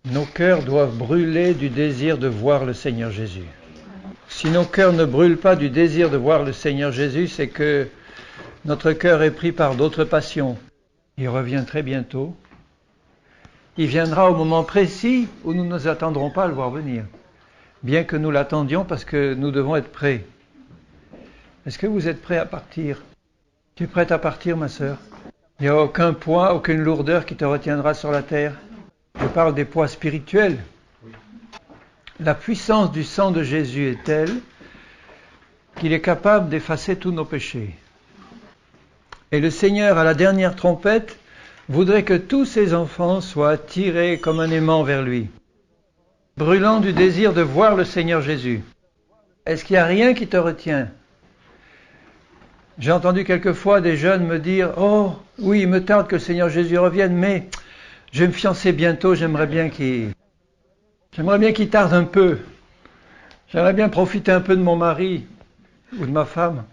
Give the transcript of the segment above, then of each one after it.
Nos cœurs doivent brûler du désir de voir le Seigneur Jésus. Si nos cœurs ne brûlent pas du désir de voir le Seigneur Jésus, c'est que notre cœur est pris par d'autres passions. Il revient très bientôt. Il viendra au moment précis où nous ne nous attendrons pas à le voir venir. Bien que nous l'attendions parce que nous devons être prêts. Est-ce que vous êtes prêts à partir? Tu es prête à partir, ma sœur? Il n'y a aucun poids, aucune lourdeur qui te retiendra sur la terre. Je parle des poids spirituels. La puissance du sang de Jésus est telle qu'il est capable d'effacer tous nos péchés. Et le Seigneur, à la dernière trompette, voudrait que tous ses enfants soient attirés comme un aimant vers lui, brûlant du désir de voir le Seigneur Jésus. Est-ce qu'il n'y a rien qui te retient? J'ai entendu quelquefois des jeunes me dire « Oh, oui, il me tarde que le Seigneur Jésus revienne, mais je vais me fiancer bientôt, j'aimerais bien qu'il tarde un peu. J'aimerais bien profiter un peu de mon mari ou de ma femme. »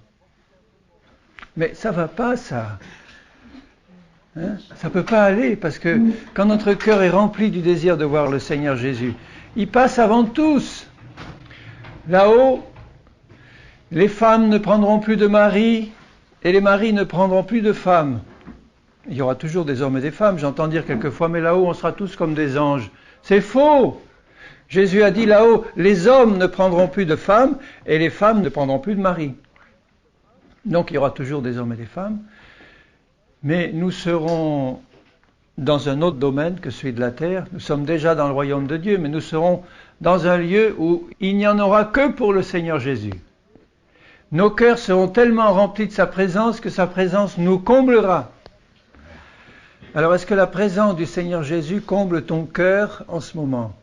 Mais ça ne va pas, ça. Hein? Ça ne peut pas aller, parce que quand notre cœur est rempli du désir de voir le Seigneur Jésus, il passe avant tous. Là-haut, les femmes ne prendront plus de mari et les maris ne prendront plus de femmes. Il y aura toujours des hommes et des femmes, j'entends dire quelquefois, mais là-haut, on sera tous comme des anges. C'est faux! Jésus a dit là-haut, les hommes ne prendront plus de femmes et les femmes ne prendront plus de mari. Donc il y aura toujours des hommes et des femmes, mais nous serons dans un autre domaine que celui de la terre. Nous sommes déjà dans le royaume de Dieu, mais nous serons dans un lieu où il n'y en aura que pour le Seigneur Jésus. Nos cœurs seront tellement remplis de sa présence que sa présence nous comblera. Alors est-ce que la présence du Seigneur Jésus comble ton cœur en ce moment?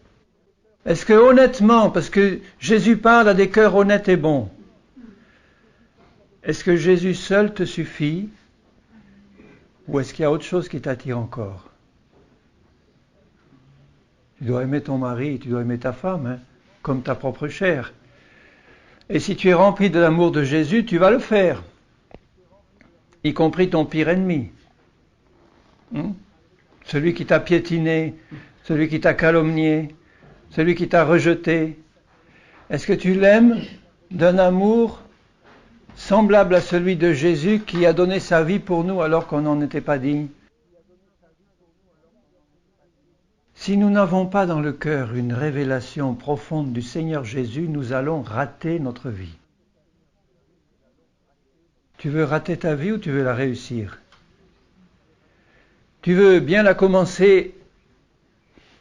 Est-ce que honnêtement, parce que Jésus parle à des cœurs honnêtes et bons, est-ce que Jésus seul te suffit? Ou est-ce qu'il y a autre chose qui t'attire encore? Tu dois aimer ton mari, tu dois aimer ta femme, hein, comme ta propre chair. Et si tu es rempli de l'amour de Jésus, tu vas le faire, y compris ton pire ennemi. Celui qui t'a piétiné, celui qui t'a calomnié, celui qui t'a rejeté. Est-ce que tu l'aimes d'un amour semblable à celui de Jésus qui a donné sa vie pour nous alors qu'on n'en était pas digne? Si nous n'avons pas dans le cœur une révélation profonde du Seigneur Jésus, nous allons rater notre vie. Tu veux rater ta vie ou tu veux la réussir? Tu veux bien la commencer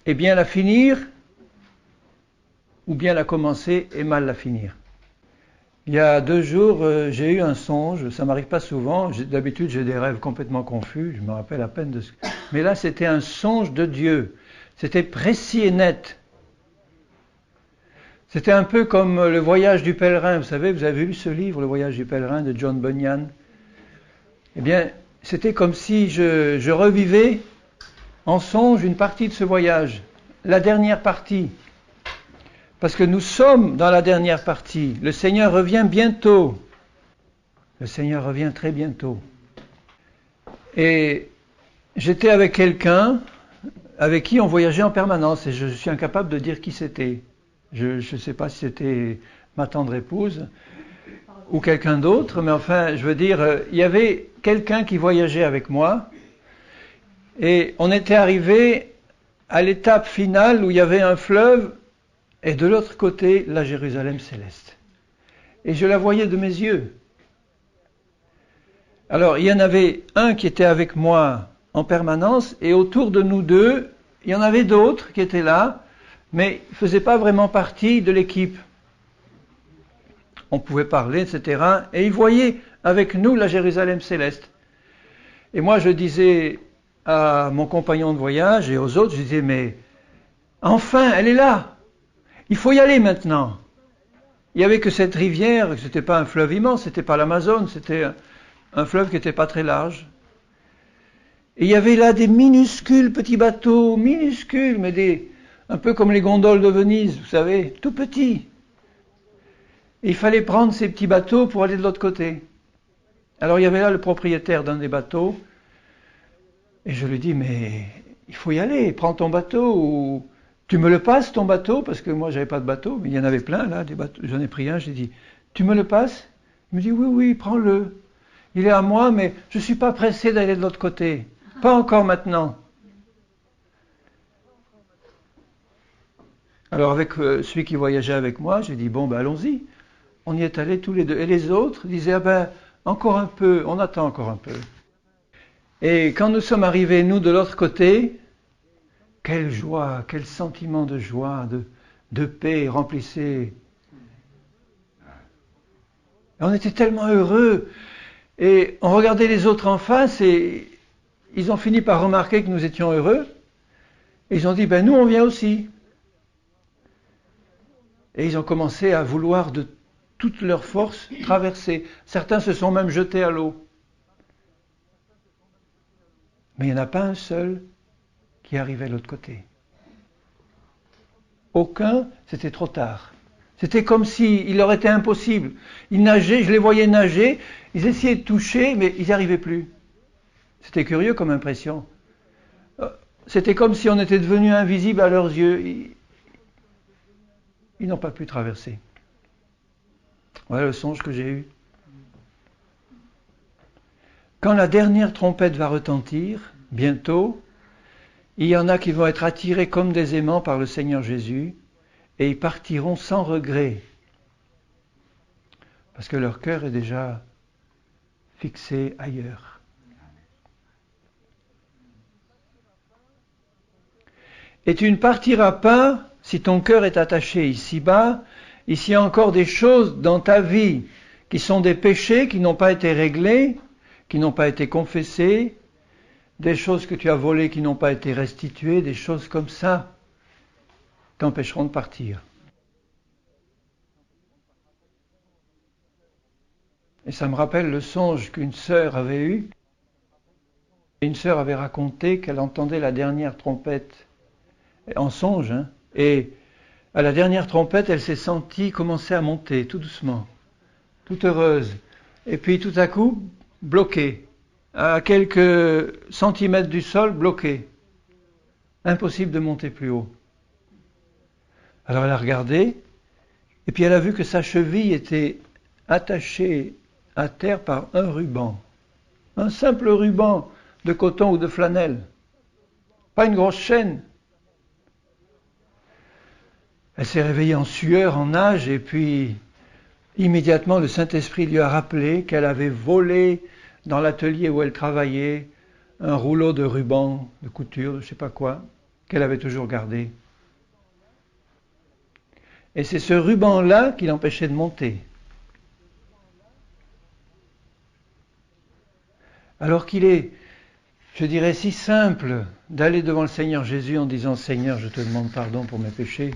et bien la finir, ou bien la commencer et mal la finir? Il y a 2 jours, j'ai eu un songe, ça ne m'arrive pas souvent, d'habitude j'ai des rêves complètement confus, je me rappelle à peine de ce... Mais là c'était un songe de Dieu, c'était précis et net. C'était un peu comme le voyage du pèlerin, vous savez, vous avez lu ce livre, Le voyage du pèlerin de John Bunyan? Eh bien, c'était comme si je revivais en songe une partie de ce voyage, la dernière partie. Parce que nous sommes dans la dernière partie. Le Seigneur revient bientôt. Le Seigneur revient très bientôt. Et j'étais avec quelqu'un avec qui on voyageait en permanence et je suis incapable de dire qui c'était. Je ne sais pas si c'était ma tendre épouse ou quelqu'un d'autre, mais enfin, je veux dire, il y avait quelqu'un qui voyageait avec moi et on était arrivé à l'étape finale où il y avait un fleuve et de l'autre côté, la Jérusalem céleste. Et je la voyais de mes yeux. Alors, il y en avait un qui était avec moi en permanence, et autour de nous deux, il y en avait d'autres qui étaient là, mais ils ne faisaient pas vraiment partie de l'équipe. On pouvait parler, etc. Et ils voyaient avec nous la Jérusalem céleste. Et moi, je disais à mon compagnon de voyage et aux autres, je disais, mais enfin, elle est là! Il faut y aller maintenant. Il n'y avait que cette rivière, ce n'était pas un fleuve immense, ce n'était pas l'Amazone, c'était un fleuve qui n'était pas très large. Et il y avait là des minuscules petits bateaux, minuscules, mais un peu comme les gondoles de Venise, vous savez, tout petits. Et il fallait prendre ces petits bateaux pour aller de l'autre côté. Alors il y avait là le propriétaire d'un des bateaux, et je lui dis, mais il faut y aller, prends ton bateau, ou tu me le passes ton bateau? Parce que moi j'avais pas de bateau, mais il y en avait plein là, des bateaux. J'en ai pris un, j'ai dit, tu me le passes? Il me dit, oui, oui, prends-le. Il est à moi, mais je ne suis pas pressé d'aller de l'autre côté. Pas encore maintenant. Alors avec celui qui voyageait avec moi, j'ai dit, bon, ben allons-y. On y est allés tous les deux. Et les autres disaient, ah ben, encore un peu, on attend encore un peu. Et quand nous sommes arrivés, nous, de l'autre côté, quelle joie, quel sentiment de joie, de paix remplissait. On était tellement heureux. Et on regardait les autres en face et ils ont fini par remarquer que nous étions heureux. Et ils ont dit, ben nous, on vient aussi. Et ils ont commencé à vouloir de toute leur force traverser. Certains se sont même jetés à l'eau. Mais il n'y en a pas un seul qui arrivait de l'autre côté. Aucun, c'était trop tard. C'était comme s'il leur était impossible. Ils nageaient, je les voyais nager, ils essayaient de toucher, mais ils n'y arrivaient plus. C'était curieux comme impression. C'était comme si on était devenu invisible à leurs yeux. Ils n'ont pas pu traverser. Voilà le songe que j'ai eu. Quand la dernière trompette va retentir, bientôt, il y en a qui vont être attirés comme des aimants par le Seigneur Jésus et ils partiront sans regret. Parce que leur cœur est déjà fixé ailleurs. Et tu ne partiras pas si ton cœur est attaché ici-bas, ici il y a encore des choses dans ta vie qui sont des péchés qui n'ont pas été réglés, qui n'ont pas été confessés, des choses que tu as volées qui n'ont pas été restituées, des choses comme ça t'empêcheront de partir. Et ça me rappelle le songe qu'une sœur avait eu. Une sœur avait raconté qu'elle entendait la dernière trompette, en songe, hein, et à la dernière trompette, elle s'est sentie commencer à monter tout doucement, toute heureuse, et puis tout à coup, bloquée, à quelques centimètres du sol, bloquée. Impossible de monter plus haut. Alors elle a regardé, et puis elle a vu que sa cheville était attachée à terre par un ruban. Un simple ruban de coton ou de flanelle. Pas une grosse chaîne. Elle s'est réveillée en sueur, en nage, et puis immédiatement le Saint-Esprit lui a rappelé qu'elle avait volé dans l'atelier où elle travaillait un rouleau de ruban, de couture, de je ne sais pas quoi, qu'elle avait toujours gardé. Et c'est ce ruban-là qui l'empêchait de monter. Alors qu'il est, je dirais, si simple d'aller devant le Seigneur Jésus en disant « Seigneur, je te demande pardon pour mes péchés. »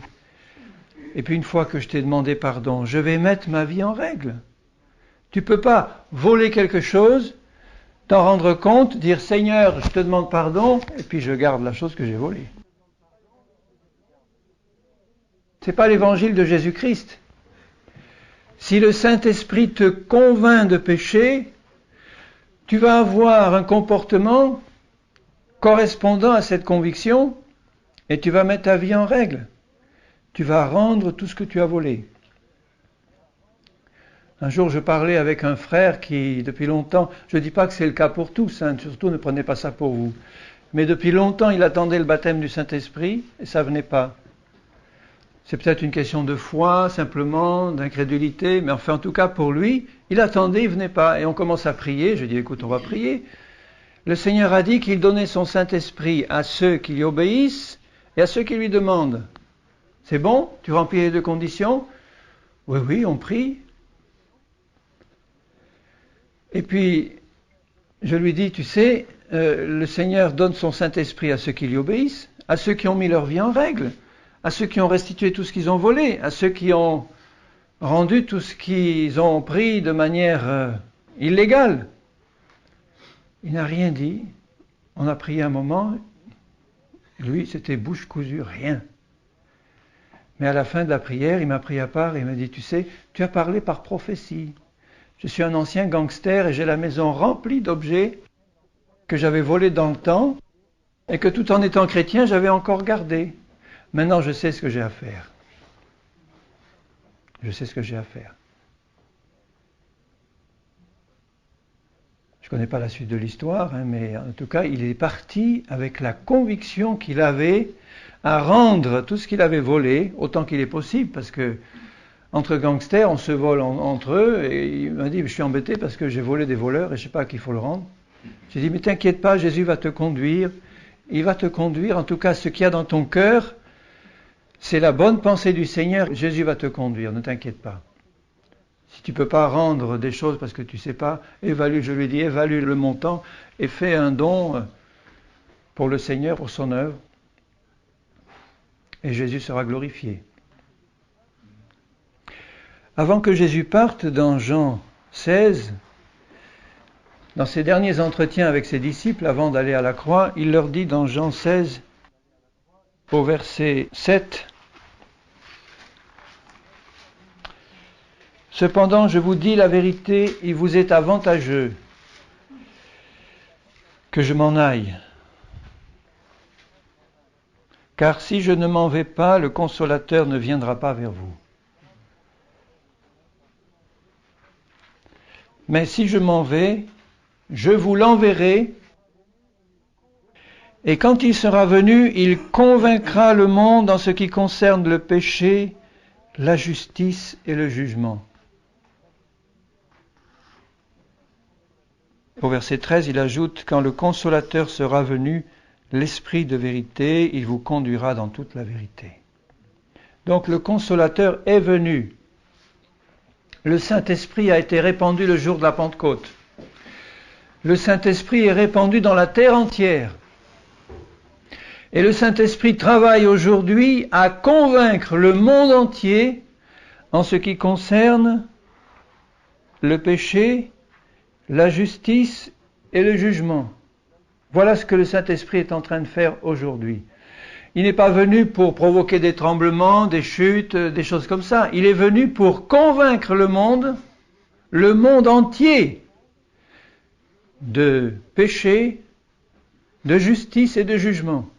Et puis une fois que je t'ai demandé pardon, je vais mettre ma vie en règle. Tu ne peux pas voler quelque chose, t'en rendre compte, dire « Seigneur, je te demande pardon » et puis je garde la chose que j'ai volée. Ce n'est pas l'évangile de Jésus-Christ. Si le Saint-Esprit te convainc de péché, tu vas avoir un comportement correspondant à cette conviction et tu vas mettre ta vie en règle. Tu vas rendre tout ce que tu as volé. Un jour, je parlais avec un frère qui, depuis longtemps, je ne dis pas que c'est le cas pour tous, hein, surtout ne prenez pas ça pour vous, mais depuis longtemps, il attendait le baptême du Saint-Esprit et ça ne venait pas. C'est peut-être une question de foi, simplement, d'incrédulité, mais enfin, en tout cas, pour lui, il attendait, il ne venait pas. Et on commence à prier. Je dis, écoute, on va prier. Le Seigneur a dit qu'il donnait son Saint-Esprit à ceux qui lui obéissent et à ceux qui lui demandent. C'est bon? Tu remplis les deux conditions? Oui, oui, on prie. Et puis, je lui dis, tu sais, le Seigneur donne son Saint-Esprit à ceux qui lui obéissent, à ceux qui ont mis leur vie en règle, à ceux qui ont restitué tout ce qu'ils ont volé, à ceux qui ont rendu tout ce qu'ils ont pris de manière illégale. Il n'a rien dit. On a prié un moment. Lui, c'était bouche cousue, rien. Mais à la fin de la prière, il m'a pris à part et il m'a dit, tu sais, tu as parlé par prophétie. Je suis un ancien gangster et j'ai la maison remplie d'objets que j'avais volés dans le temps et que tout en étant chrétien, j'avais encore gardé. Maintenant, je sais ce que j'ai à faire. Je sais ce que j'ai à faire. Je ne connais pas la suite de l'histoire, mais en tout cas, il est parti avec la conviction qu'il avait à rendre tout ce qu'il avait volé, autant qu'il est possible, parce que entre gangsters, on se vole entre eux, et il m'a dit, je suis embêté parce que j'ai volé des voleurs et je ne sais pas à qui il faut le rendre. J'ai dit, mais t'inquiète pas, Jésus va te conduire. Il va te conduire, en tout cas, ce qu'il y a dans ton cœur, c'est la bonne pensée du Seigneur. Jésus va te conduire, ne t'inquiète pas. Si tu ne peux pas rendre des choses parce que tu ne sais pas, je lui ai dit, évalue le montant et fais un don pour le Seigneur, pour son œuvre. Et Jésus sera glorifié. Avant que Jésus parte, dans Jean 16, dans ses derniers entretiens avec ses disciples, avant d'aller à la croix, il leur dit dans Jean 16, au verset 7, « Cependant, je vous dis la vérité, il vous est avantageux que je m'en aille. Car si je ne m'en vais pas, le Consolateur ne viendra pas vers vous. Mais si je m'en vais, je vous l'enverrai, et quand il sera venu, il convaincra le monde en ce qui concerne le péché, la justice et le jugement. » Au verset 13, il ajoute, « Quand le Consolateur sera venu, l'Esprit de vérité, il vous conduira dans toute la vérité. » Donc le Consolateur est venu. Le Saint-Esprit a été répandu le jour de la Pentecôte. Le Saint-Esprit est répandu dans la terre entière. Et le Saint-Esprit travaille aujourd'hui à convaincre le monde entier en ce qui concerne le péché, la justice et le jugement. Voilà ce que le Saint-Esprit est en train de faire aujourd'hui. Il n'est pas venu pour provoquer des tremblements, des chutes, des choses comme ça. Il est venu pour convaincre le monde entier, de péché, de justice et de jugement.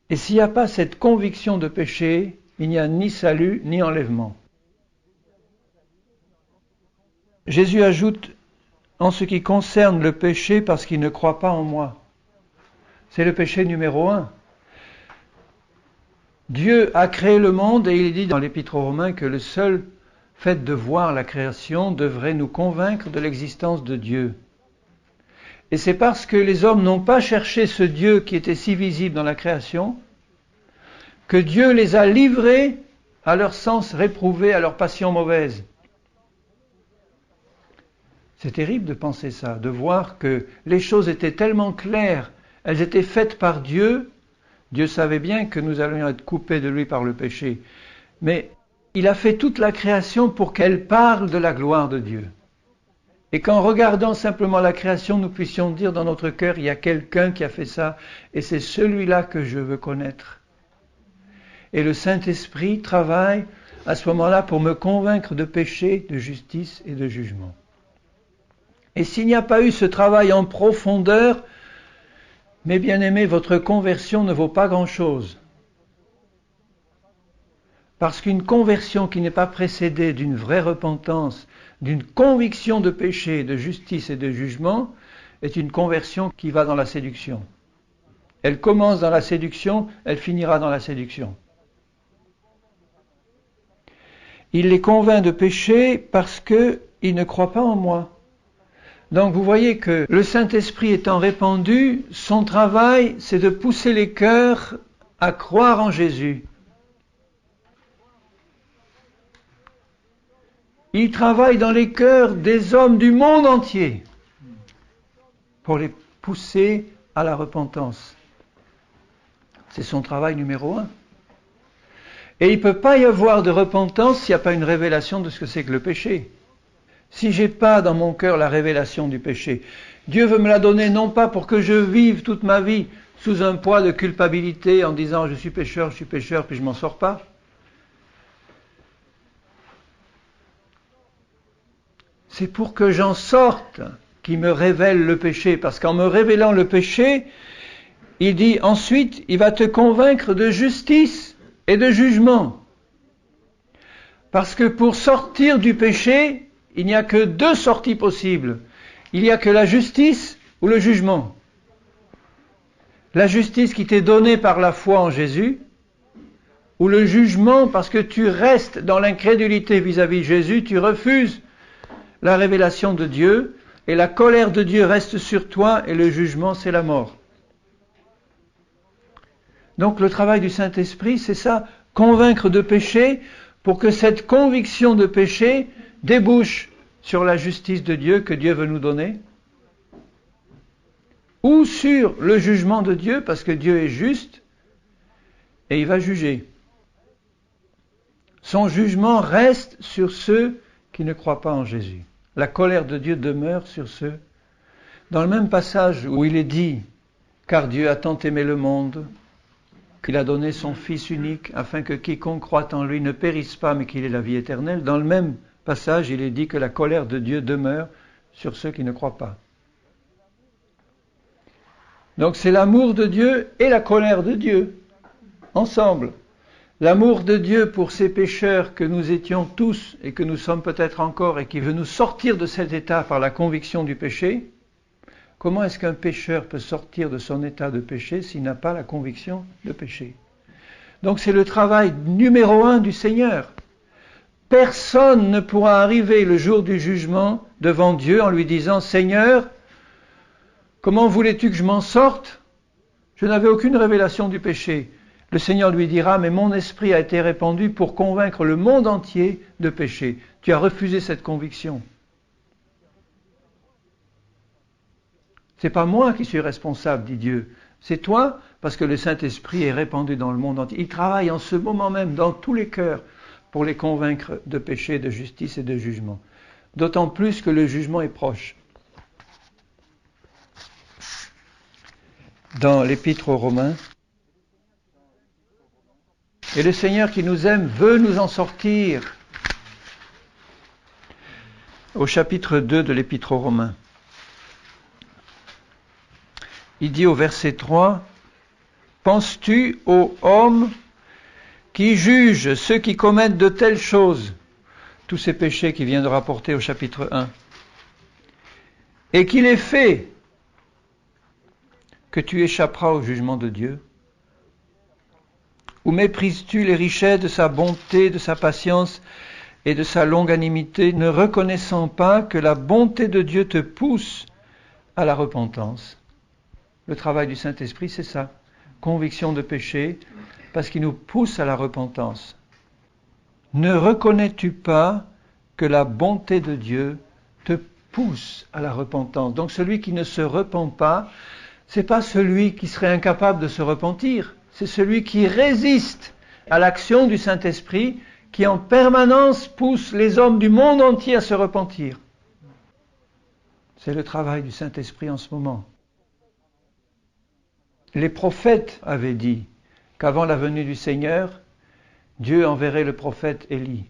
Et s'il n'y a pas cette conviction de péché, il n'y a ni salut ni enlèvement. Jésus ajoute, en ce qui concerne le péché, parce qu'il ne croit pas en moi. C'est le péché numéro 1. Dieu a créé le monde et il dit dans l'Épître aux Romains que le seul fait de voir la création devrait nous convaincre de l'existence de Dieu. Et c'est parce que les hommes n'ont pas cherché ce Dieu qui était si visible dans la création que Dieu les a livrés à leur sens réprouvé, à leur passion mauvaise. C'est terrible de penser ça, de voir que les choses étaient tellement claires, elles étaient faites par Dieu. Dieu savait bien que nous allions être coupés de lui par le péché. Mais il a fait toute la création pour qu'elle parle de la gloire de Dieu. Et qu'en regardant simplement la création, nous puissions dire dans notre cœur, il y a quelqu'un qui a fait ça, et c'est celui-là que je veux connaître. Et le Saint-Esprit travaille à ce moment-là pour me convaincre de péché, de justice et de jugement. Et s'il n'y a pas eu ce travail en profondeur, mes bien-aimés, votre conversion ne vaut pas grand-chose. Parce qu'une conversion qui n'est pas précédée d'une vraie repentance, d'une conviction de péché, de justice et de jugement, est une conversion qui va dans la séduction. Elle commence dans la séduction, elle finira dans la séduction. Il les convainc de péché parce qu'ils ne croient pas en moi. Donc vous voyez que le Saint-Esprit étant répandu, son travail, c'est de pousser les cœurs à croire en Jésus. Il travaille dans les cœurs des hommes du monde entier pour les pousser à la repentance. C'est son travail numéro 1. Et il ne peut pas y avoir de repentance s'il n'y a pas une révélation de ce que c'est que le péché. Si je n'ai pas dans mon cœur la révélation du péché, Dieu veut me la donner non pas pour que je vive toute ma vie sous un poids de culpabilité en disant je suis pécheur, puis je ne m'en sors pas. C'est pour que j'en sorte qu'il me révèle le péché, parce qu'en me révélant le péché, il dit ensuite, il va te convaincre de justice et de jugement. Parce que pour sortir du péché, il n'y a que deux sorties possibles. Il n'y a que la justice ou le jugement. La justice qui t'est donnée par la foi en Jésus, ou le jugement parce que tu restes dans l'incrédulité vis-à-vis de Jésus, tu refuses la révélation de Dieu, et la colère de Dieu reste sur toi, et le jugement, c'est la mort. Donc le travail du Saint-Esprit, c'est ça, convaincre de péché, pour que cette conviction de péché débouche sur la justice de Dieu que Dieu veut nous donner, ou sur le jugement de Dieu, parce que Dieu est juste, et il va juger. Son jugement reste sur ceux qui ne croient pas en Jésus. La colère de Dieu demeure sur ceux. Dans le même passage où il est dit « Car Dieu a tant aimé le monde, qu'il a donné son Fils unique, afin que quiconque croit en lui ne périsse pas, mais qu'il ait la vie éternelle », dans le même passage, il est dit que la colère de Dieu demeure sur ceux qui ne croient pas. Donc c'est l'amour de Dieu et la colère de Dieu, ensemble. L'amour de Dieu pour ces pécheurs que nous étions tous et que nous sommes peut-être encore et qui veut nous sortir de cet état par la conviction du péché. Comment est-ce qu'un pécheur peut sortir de son état de péché s'il n'a pas la conviction de péché? Donc c'est le travail numéro 1 du Seigneur. Personne ne pourra arriver le jour du jugement devant Dieu en lui disant « Seigneur, comment voulais-tu que je m'en sorte? Je n'avais aucune révélation du péché. » Le Seigneur lui dira, mais mon esprit a été répandu pour convaincre le monde entier de péché. Tu as refusé cette conviction. C'est pas moi qui suis responsable, dit Dieu. C'est toi, parce que le Saint-Esprit est répandu dans le monde entier. Il travaille en ce moment même dans tous les cœurs pour les convaincre de péché, de justice et de jugement. D'autant plus que le jugement est proche. Dans l'Épître aux Romains, et le Seigneur qui nous aime veut nous en sortir. Au chapitre 2 de l'Épître aux Romains, il dit au verset 3, « Penses-tu, ô homme, qui juge ceux qui commettent de telles choses ?» Tous ces péchés qu'il vient de rapporter au chapitre 1. « Et qu'il est fait que tu échapperas au jugement de Dieu ? Ou méprises-tu les richesses de sa bonté, de sa patience et de sa longanimité, ne reconnaissant pas que la bonté de Dieu te pousse à la repentance? » Le travail du Saint-Esprit, c'est ça. Conviction de péché, parce qu'il nous pousse à la repentance. Ne reconnais-tu pas que la bonté de Dieu te pousse à la repentance? Donc celui qui ne se repent pas, c'est pas celui qui serait incapable de se repentir. C'est celui qui résiste à l'action du Saint-Esprit, qui en permanence pousse les hommes du monde entier à se repentir. C'est le travail du Saint-Esprit en ce moment. Les prophètes avaient dit qu'avant la venue du Seigneur, Dieu enverrait le prophète Élie.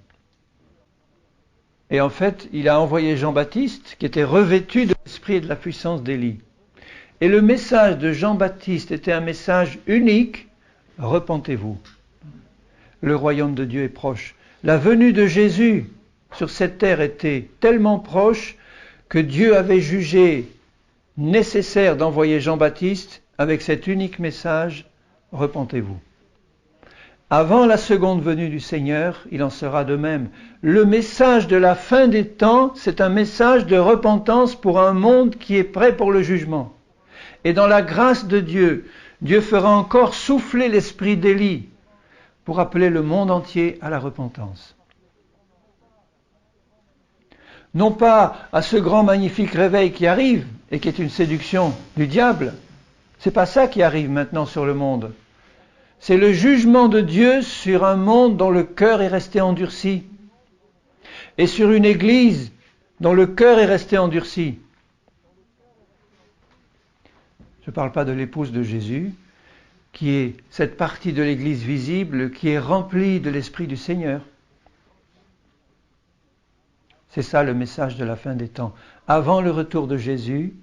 Et en fait, il a envoyé Jean-Baptiste, qui était revêtu de l'esprit et de la puissance d'Élie. Et le message de Jean-Baptiste était un message unique. Repentez-vous. Le royaume de Dieu est proche. La venue de Jésus sur cette terre était tellement proche que Dieu avait jugé nécessaire d'envoyer Jean-Baptiste avec cet unique message, repentez-vous. Avant la seconde venue du Seigneur, il en sera de même. Le message de la fin des temps, c'est un message de repentance pour un monde qui est prêt pour le jugement. Et dans la grâce de Dieu, Dieu fera encore souffler l'esprit d'Élie pour appeler le monde entier à la repentance. Non pas à ce grand magnifique réveil qui arrive et qui est une séduction du diable. C'est pas ça qui arrive maintenant sur le monde. C'est le jugement de Dieu sur un monde dont le cœur est resté endurci et sur une église dont le cœur est resté endurci. Je ne parle pas de l'épouse de Jésus, qui est cette partie de l'Église visible, qui est remplie de l'Esprit du Seigneur. C'est ça le message de la fin des temps. Avant le retour de Jésus,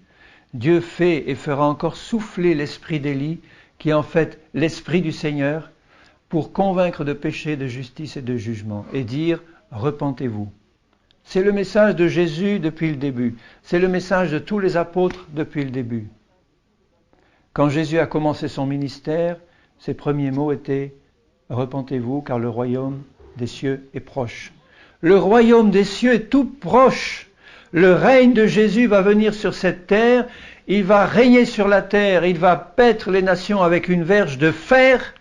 Dieu fait et fera encore souffler l'esprit d'Élie, qui est en fait l'esprit du Seigneur, pour convaincre de péché, de justice et de jugement, et dire « repentez-vous ». C'est le message de Jésus depuis le début. C'est le message de tous les apôtres depuis le début. Quand Jésus a commencé son ministère, ses premiers mots étaient « repentez-vous, car le royaume des cieux est proche ». Le royaume des cieux est tout proche. Le règne de Jésus va venir sur cette terre, il va régner sur la terre, il va paître les nations avec une verge de fer.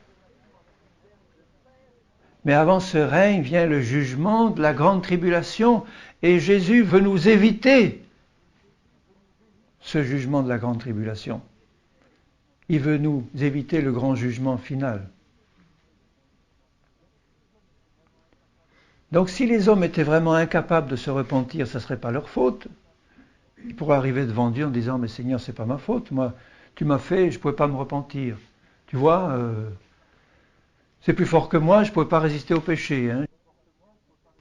Mais avant ce règne vient le jugement de la grande tribulation, et Jésus veut nous éviter ce jugement de la grande tribulation. Il veut nous éviter le grand jugement final. Donc si les hommes étaient vraiment incapables de se repentir, ça ne serait pas leur faute. Ils pourraient arriver devant Dieu en disant « Mais Seigneur, ce n'est pas ma faute, moi, tu m'as fait, je ne pouvais pas me repentir. Tu vois, c'est plus fort que moi, je ne pouvais pas résister au péché. Hein. »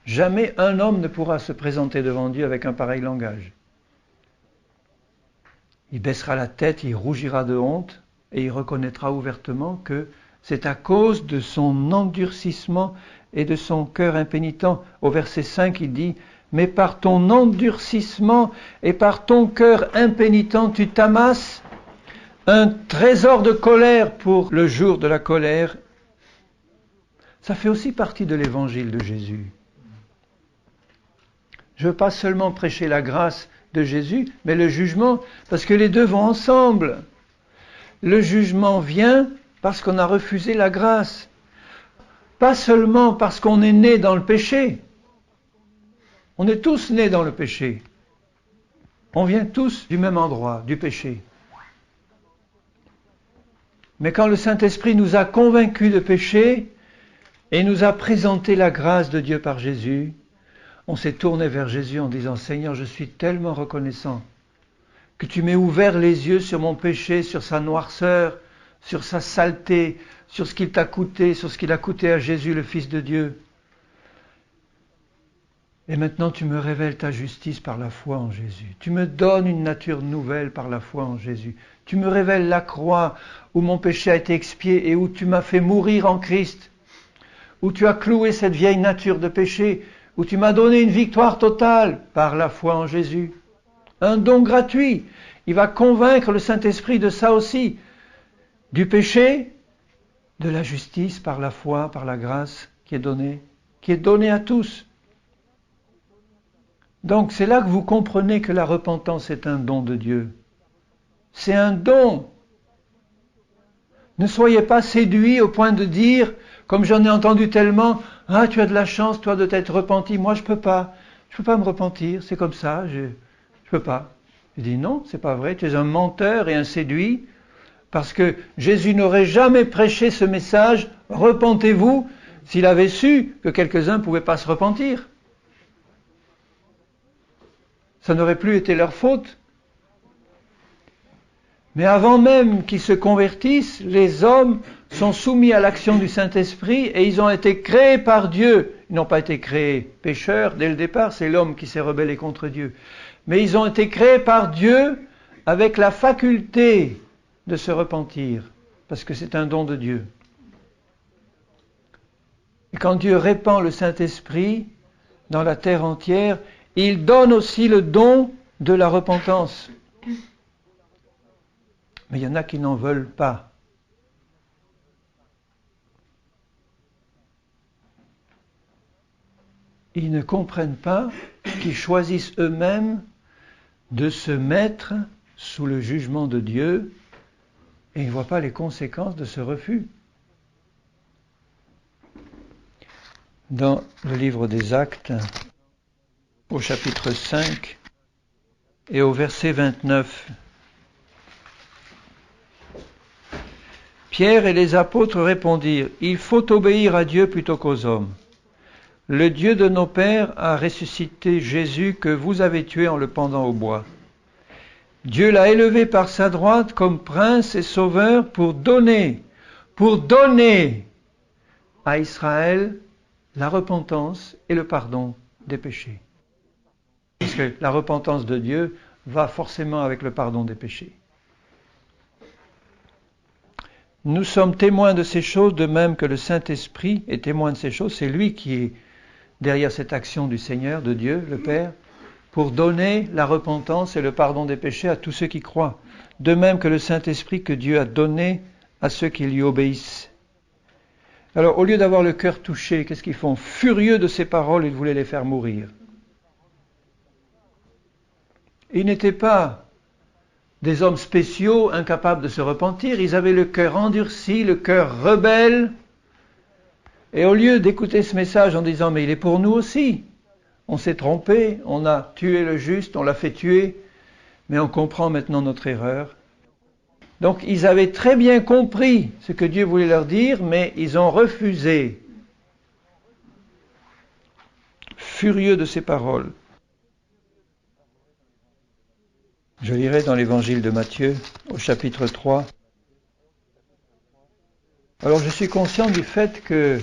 Jamais un homme ne pourra se présenter devant Dieu avec un pareil langage. Il baissera la tête, il rougira de honte, et il reconnaîtra ouvertement que c'est à cause de son endurcissement et de son cœur impénitent. Au verset 5, il dit « Mais par ton endurcissement et par ton cœur impénitent, tu t'amasses un trésor de colère pour le jour de la colère. » Ça fait aussi partie de l'évangile de Jésus. Je ne veux pas seulement prêcher la grâce de Jésus, mais le jugement, parce que les deux vont ensemble. Le jugement vient parce qu'on a refusé la grâce. Pas seulement parce qu'on est né dans le péché. On est tous nés dans le péché. On vient tous du même endroit, du péché. Mais quand le Saint-Esprit nous a convaincus de péché et nous a présenté la grâce de Dieu par Jésus, on s'est tourné vers Jésus en disant « Seigneur, je suis tellement reconnaissant que tu m'aies ouvert les yeux sur mon péché, sur sa noirceur, sur sa saleté, sur ce qu'il t'a coûté, sur ce qu'il a coûté à Jésus, le Fils de Dieu. Et maintenant tu me révèles ta justice par la foi en Jésus. Tu me donnes une nature nouvelle par la foi en Jésus. Tu me révèles la croix où mon péché a été expié et où tu m'as fait mourir en Christ, où tu as cloué cette vieille nature de péché, où tu m'as donné une victoire totale par la foi en Jésus. Un don gratuit. Il va convaincre le Saint-Esprit de ça aussi. Du péché, de la justice par la foi, par la grâce qui est donnée à tous. Donc c'est là que vous comprenez que la repentance est un don de Dieu. C'est un don. Ne soyez pas séduits au point de dire, comme j'en ai entendu tellement, « Ah, tu as de la chance, toi, de t'être repenti. Moi, je peux pas. Je peux pas me repentir. C'est comme ça. Je peux pas. » Il dit, non, c'est pas vrai. Tu es un menteur et un séduit. Parce que Jésus n'aurait jamais prêché ce message, « Repentez-vous », s'il avait su que quelques-uns ne pouvaient pas se repentir. Ça n'aurait plus été leur faute. Mais avant même qu'ils se convertissent, les hommes sont soumis à l'action du Saint-Esprit et ils ont été créés par Dieu. Ils n'ont pas été créés pécheurs dès le départ, c'est l'homme qui s'est rebellé contre Dieu. Mais ils ont été créés par Dieu avec la faculté de se repentir, parce que c'est un don de Dieu. Et quand Dieu répand le Saint-Esprit dans la terre entière, il donne aussi le don de la repentance. Mais il y en a qui n'en veulent pas. Ils ne comprennent pas qu'ils choisissent eux-mêmes de se mettre sous le jugement de Dieu et ils ne voient pas les conséquences de ce refus. Dans le livre des Actes, au chapitre 5 et au verset 29, Pierre et les apôtres répondirent, « Il faut obéir à Dieu plutôt qu'aux hommes. Le Dieu de nos pères a ressuscité Jésus que vous avez tué en le pendant au bois. Dieu l'a élevé par sa droite comme prince et sauveur pour donner à Israël la repentance et le pardon des péchés. » Parce que la repentance de Dieu va forcément avec le pardon des péchés. Nous sommes témoins de ces choses, de même que le Saint-Esprit est témoin de ces choses. C'est lui qui est derrière cette action du Seigneur, de Dieu, le Père, pour donner la repentance et le pardon des péchés à tous ceux qui croient. De même que le Saint-Esprit que Dieu a donné à ceux qui lui obéissent. Alors, au lieu d'avoir le cœur touché, qu'est-ce qu'ils font? Furieux de ces paroles, ils voulaient les faire mourir. Ils n'étaient pas des hommes spéciaux, incapables de se repentir. Ils avaient le cœur endurci, le cœur rebelle. Et au lieu d'écouter ce message en disant « mais il est pour nous aussi », on s'est trompé, on a tué le juste, on l'a fait tuer, mais on comprend maintenant notre erreur. Donc ils avaient très bien compris ce que Dieu voulait leur dire, mais ils ont refusé. Furieux de ces paroles. Je lirai dans l'évangile de Matthieu, au chapitre 3. Alors je suis conscient du fait que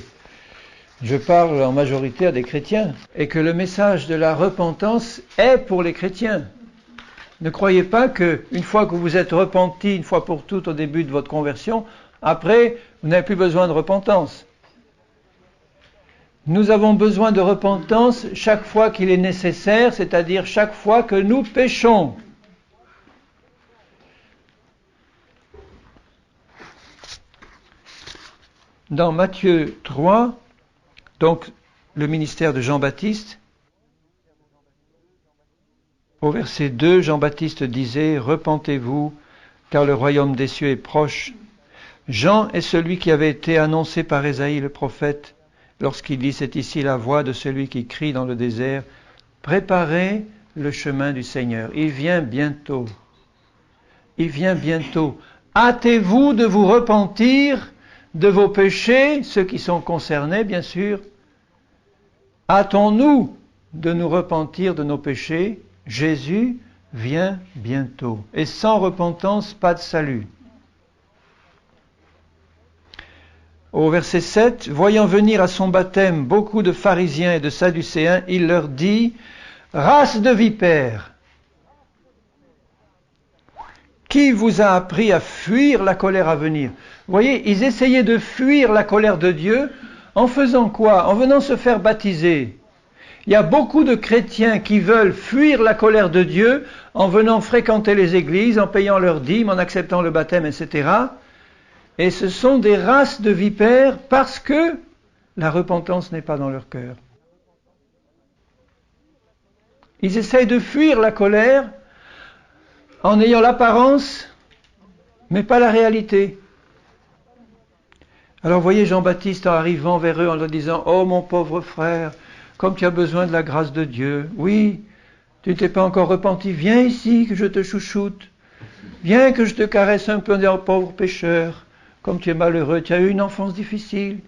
je parle en majorité à des chrétiens et que le message de la repentance est pour les chrétiens. Ne croyez pas qu'une fois que vous êtes repenti, une fois pour toutes au début de votre conversion, après, vous n'avez plus besoin de repentance. Nous avons besoin de repentance chaque fois qu'il est nécessaire, c'est-à-dire chaque fois que nous péchons. Dans Matthieu 3, donc le ministère de Jean-Baptiste, au verset 2, Jean-Baptiste disait « Repentez-vous, car le royaume des cieux est proche. » Jean est celui qui avait été annoncé par Ésaïe le prophète, lorsqu'il dit « C'est ici la voix de celui qui crie dans le désert, préparez le chemin du Seigneur. » Il vient bientôt. Il vient bientôt. Hâtez-vous de vous repentir de vos péchés, ceux qui sont concernés, bien sûr. Hâtons-nous de nous repentir de nos péchés. Jésus vient bientôt. Et sans repentance, pas de salut. Au verset 7, voyant venir à son baptême beaucoup de pharisiens et de sadducéens, il leur dit, « Race de vipères, qui vous a appris à fuir la colère à venir ?» Vous voyez, ils essayaient de fuir la colère de Dieu en faisant quoi? En venant se faire baptiser. Il y a beaucoup de chrétiens qui veulent fuir la colère de Dieu en venant fréquenter les églises, en payant leurs dîmes, en acceptant le baptême, etc. Et ce sont des races de vipères parce que la repentance n'est pas dans leur cœur. Ils essayent de fuir la colère en ayant l'apparence, mais pas la réalité. Alors voyez Jean-Baptiste en arrivant vers eux en leur disant « Oh mon pauvre frère, comme tu as besoin de la grâce de Dieu, oui, tu ne t'es pas encore repenti, viens ici que je te chouchoute, viens que je te caresse un peu, oh pauvre pécheur, comme tu es malheureux, tu as eu une enfance difficile,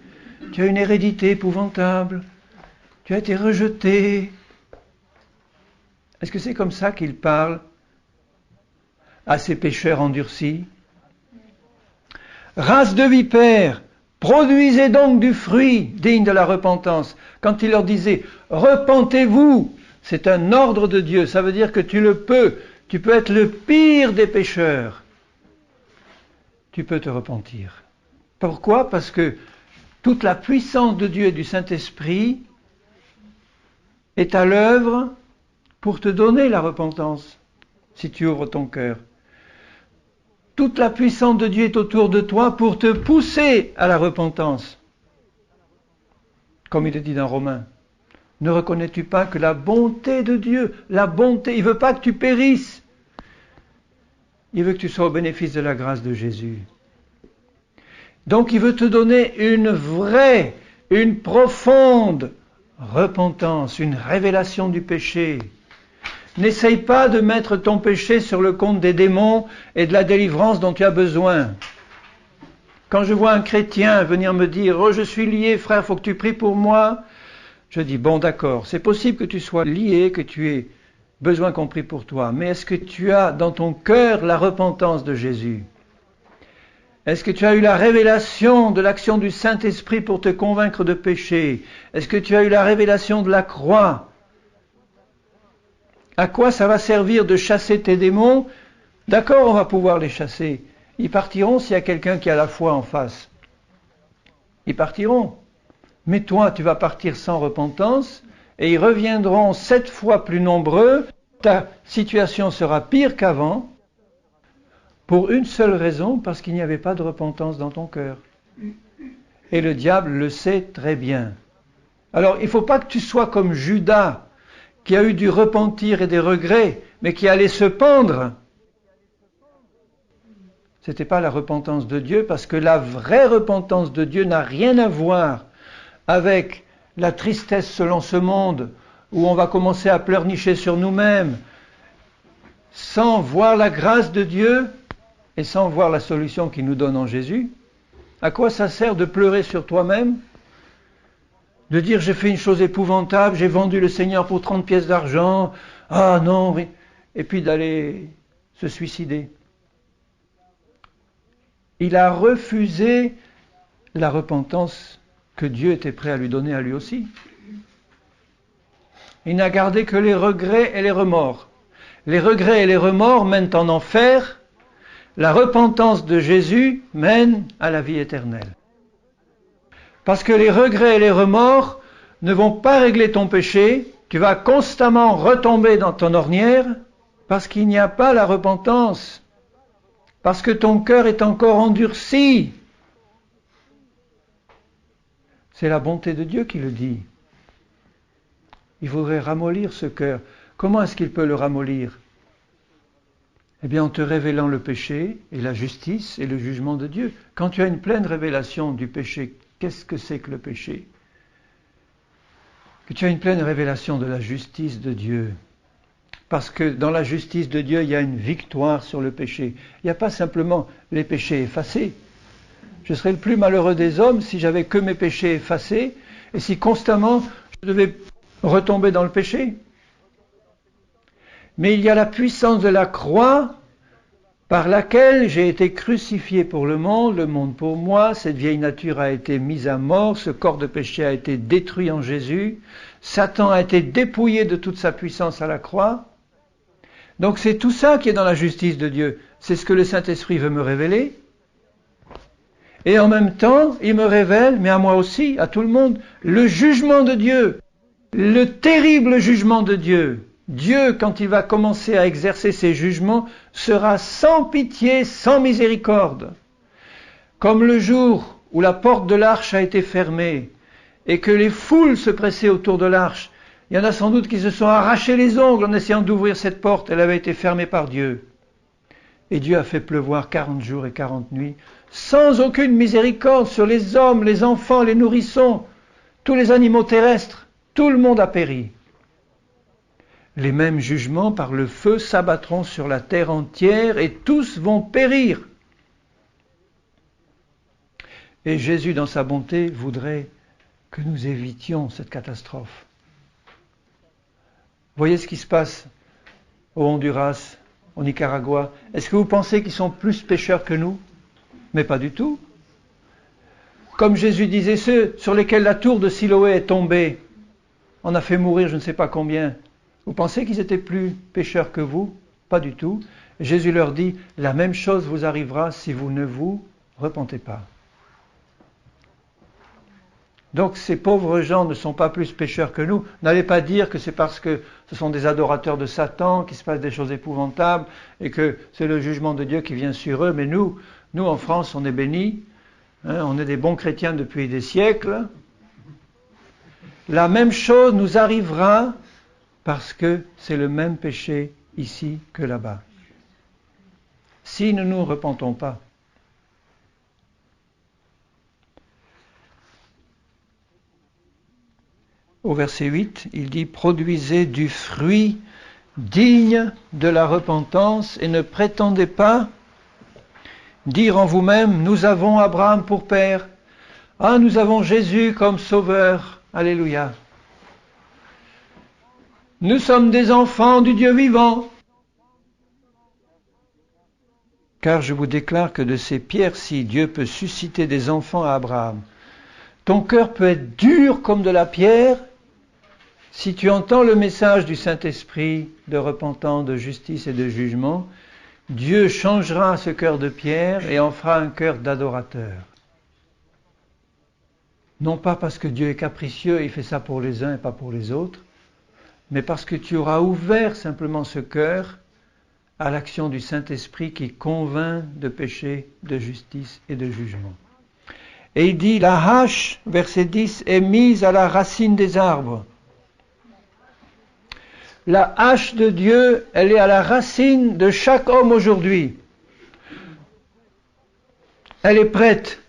tu as une hérédité épouvantable, tu as été rejeté. » Est-ce que c'est comme ça qu'il parle à ces pécheurs endurcis? Race de vipères, produisez donc du fruit digne de la repentance. Quand il leur disait « Repentez-vous », c'est un ordre de Dieu. Ça veut dire que tu peux être le pire des pécheurs. Tu peux te repentir. Pourquoi? Parce que toute la puissance de Dieu et du Saint-Esprit est à l'œuvre pour te donner la repentance, si tu ouvres ton cœur. Toute la puissance de Dieu est autour de toi pour te pousser à la repentance. Comme il est dit dans Romains, ne reconnais-tu pas que la bonté de Dieu, la bonté, il ne veut pas que tu périsses. Il veut que tu sois au bénéfice de la grâce de Jésus. Donc il veut te donner une vraie, une profonde repentance, une révélation du péché. N'essaye pas de mettre ton péché sur le compte des démons et de la délivrance dont tu as besoin. Quand je vois un chrétien venir me dire « Oh, je suis lié, frère, il faut que tu pries pour moi », je dis « Bon, d'accord, c'est possible que tu sois lié, que tu aies besoin qu'on prie pour toi, mais est-ce que tu as dans ton cœur la repentance de Jésus ? Est-ce que tu as eu la révélation de l'action du Saint-Esprit pour te convaincre de péché ? Est-ce que tu as eu la révélation de la croix ? À quoi ça va servir de chasser tes démons? D'accord, on va pouvoir les chasser. Ils partiront s'il y a quelqu'un qui a la foi en face. Ils partiront. Mais toi, tu vas partir sans repentance, et ils reviendront 7 fois plus nombreux. Ta situation sera pire qu'avant, pour une seule raison, parce qu'il n'y avait pas de repentance dans ton cœur. Et le diable le sait très bien. Alors, il ne faut pas que tu sois comme Judas, qui a eu du repentir et des regrets, mais qui allait se pendre. Ce n'était pas la repentance de Dieu, parce que la vraie repentance de Dieu n'a rien à voir avec la tristesse selon ce monde, où on va commencer à pleurnicher sur nous-mêmes, sans voir la grâce de Dieu et sans voir la solution qu'il nous donne en Jésus. À quoi ça sert de pleurer sur toi-même? De dire j'ai fait une chose épouvantable, j'ai vendu le Seigneur pour 30 pièces d'argent, ah non, et puis d'aller se suicider. Il a refusé la repentance que Dieu était prêt à lui donner à lui aussi. Il n'a gardé que les regrets et les remords. Les regrets et les remords mènent en enfer. La repentance de Jésus mène à la vie éternelle. Parce que les regrets et les remords ne vont pas régler ton péché. Tu vas constamment retomber dans ton ornière parce qu'il n'y a pas la repentance. Parce que ton cœur est encore endurci. C'est la bonté de Dieu qui le dit. Il faudrait ramollir ce cœur. Comment est-ce qu'il peut le ramollir? Eh bien, en te révélant le péché et la justice et le jugement de Dieu. Quand tu as une pleine révélation du péché, qu'est-ce que c'est que le péché? Que tu as une pleine révélation de la justice de Dieu. Parce que dans la justice de Dieu, il y a une victoire sur le péché. Il n'y a pas simplement les péchés effacés. Je serais le plus malheureux des hommes si j'avais que mes péchés effacés et si constamment je devais retomber dans le péché. Mais il y a la puissance de la croix par laquelle j'ai été crucifié pour le monde pour moi, cette vieille nature a été mise à mort, ce corps de péché a été détruit en Jésus, Satan a été dépouillé de toute sa puissance à la croix. Donc c'est tout ça qui est dans la justice de Dieu. C'est ce que le Saint-Esprit veut me révéler. Et en même temps, il me révèle, mais à moi aussi, à tout le monde, le jugement de Dieu, le terrible jugement de Dieu. Dieu, quand il va commencer à exercer ses jugements, sera sans pitié, sans miséricorde. Comme le jour où la porte de l'arche a été fermée et que les foules se pressaient autour de l'arche, il y en a sans doute qui se sont arrachés les ongles en essayant d'ouvrir cette porte. Elle avait été fermée par Dieu. Et Dieu a fait pleuvoir 40 jours et 40 nuits, sans aucune miséricorde sur les hommes, les enfants, les nourrissons, tous les animaux terrestres. Tout le monde a péri. Les mêmes jugements par le feu s'abattront sur la terre entière et tous vont périr. Et Jésus, dans sa bonté, voudrait que nous évitions cette catastrophe. Voyez ce qui se passe au Honduras, au Nicaragua. Est-ce que vous pensez qu'ils sont plus pécheurs que nous? Mais pas du tout. Comme Jésus disait, ceux sur lesquels la tour de Siloé est tombée, on a fait mourir je ne sais pas combien. Vous pensez qu'ils étaient plus pécheurs que vous? Pas du tout. Jésus leur dit, la même chose vous arrivera si vous ne vous repentez pas. Donc ces pauvres gens ne sont pas plus pécheurs que nous. N'allez pas dire que c'est parce que ce sont des adorateurs de Satan, qu'il se passe des choses épouvantables, et que c'est le jugement de Dieu qui vient sur eux. Mais nous en France, on est bénis, on est des bons chrétiens depuis des siècles. La même chose nous arrivera parce que c'est le même péché ici que là-bas. Si nous ne nous repentons pas. Au verset 8, il dit « Produisez du fruit digne de la repentance et ne prétendez pas dire en vous-même, nous avons Abraham pour père, ah, nous avons Jésus comme sauveur, alléluia. Nous sommes des enfants du Dieu vivant. Car je vous déclare que de ces pierres-ci, Dieu peut susciter des enfants à Abraham. Ton cœur peut être dur comme de la pierre. Si tu entends le message du Saint-Esprit de repentance, de justice et de jugement, Dieu changera ce cœur de pierre et en fera un cœur d'adorateur. Non pas parce que Dieu est capricieux et il fait ça pour les uns et pas pour les autres, mais parce que tu auras ouvert simplement ce cœur à l'action du Saint-Esprit qui convainc de péché, de justice et de jugement. Et il dit, la hache, verset 10, est mise à la racine des arbres. La hache de Dieu, elle est à la racine de chaque homme aujourd'hui. Elle est prête.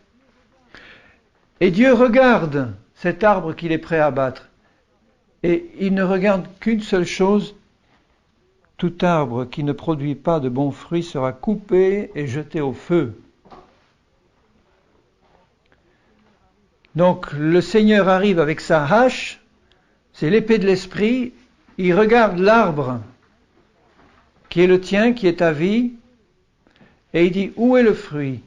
Et Dieu regarde cet arbre qu'il est prêt à abattre. Et il ne regarde qu'une seule chose, tout arbre qui ne produit pas de bons fruits sera coupé et jeté au feu. Donc le Seigneur arrive avec sa hache, c'est l'épée de l'esprit, il regarde l'arbre qui est le tien, qui est ta vie, et il dit, où est le fruit?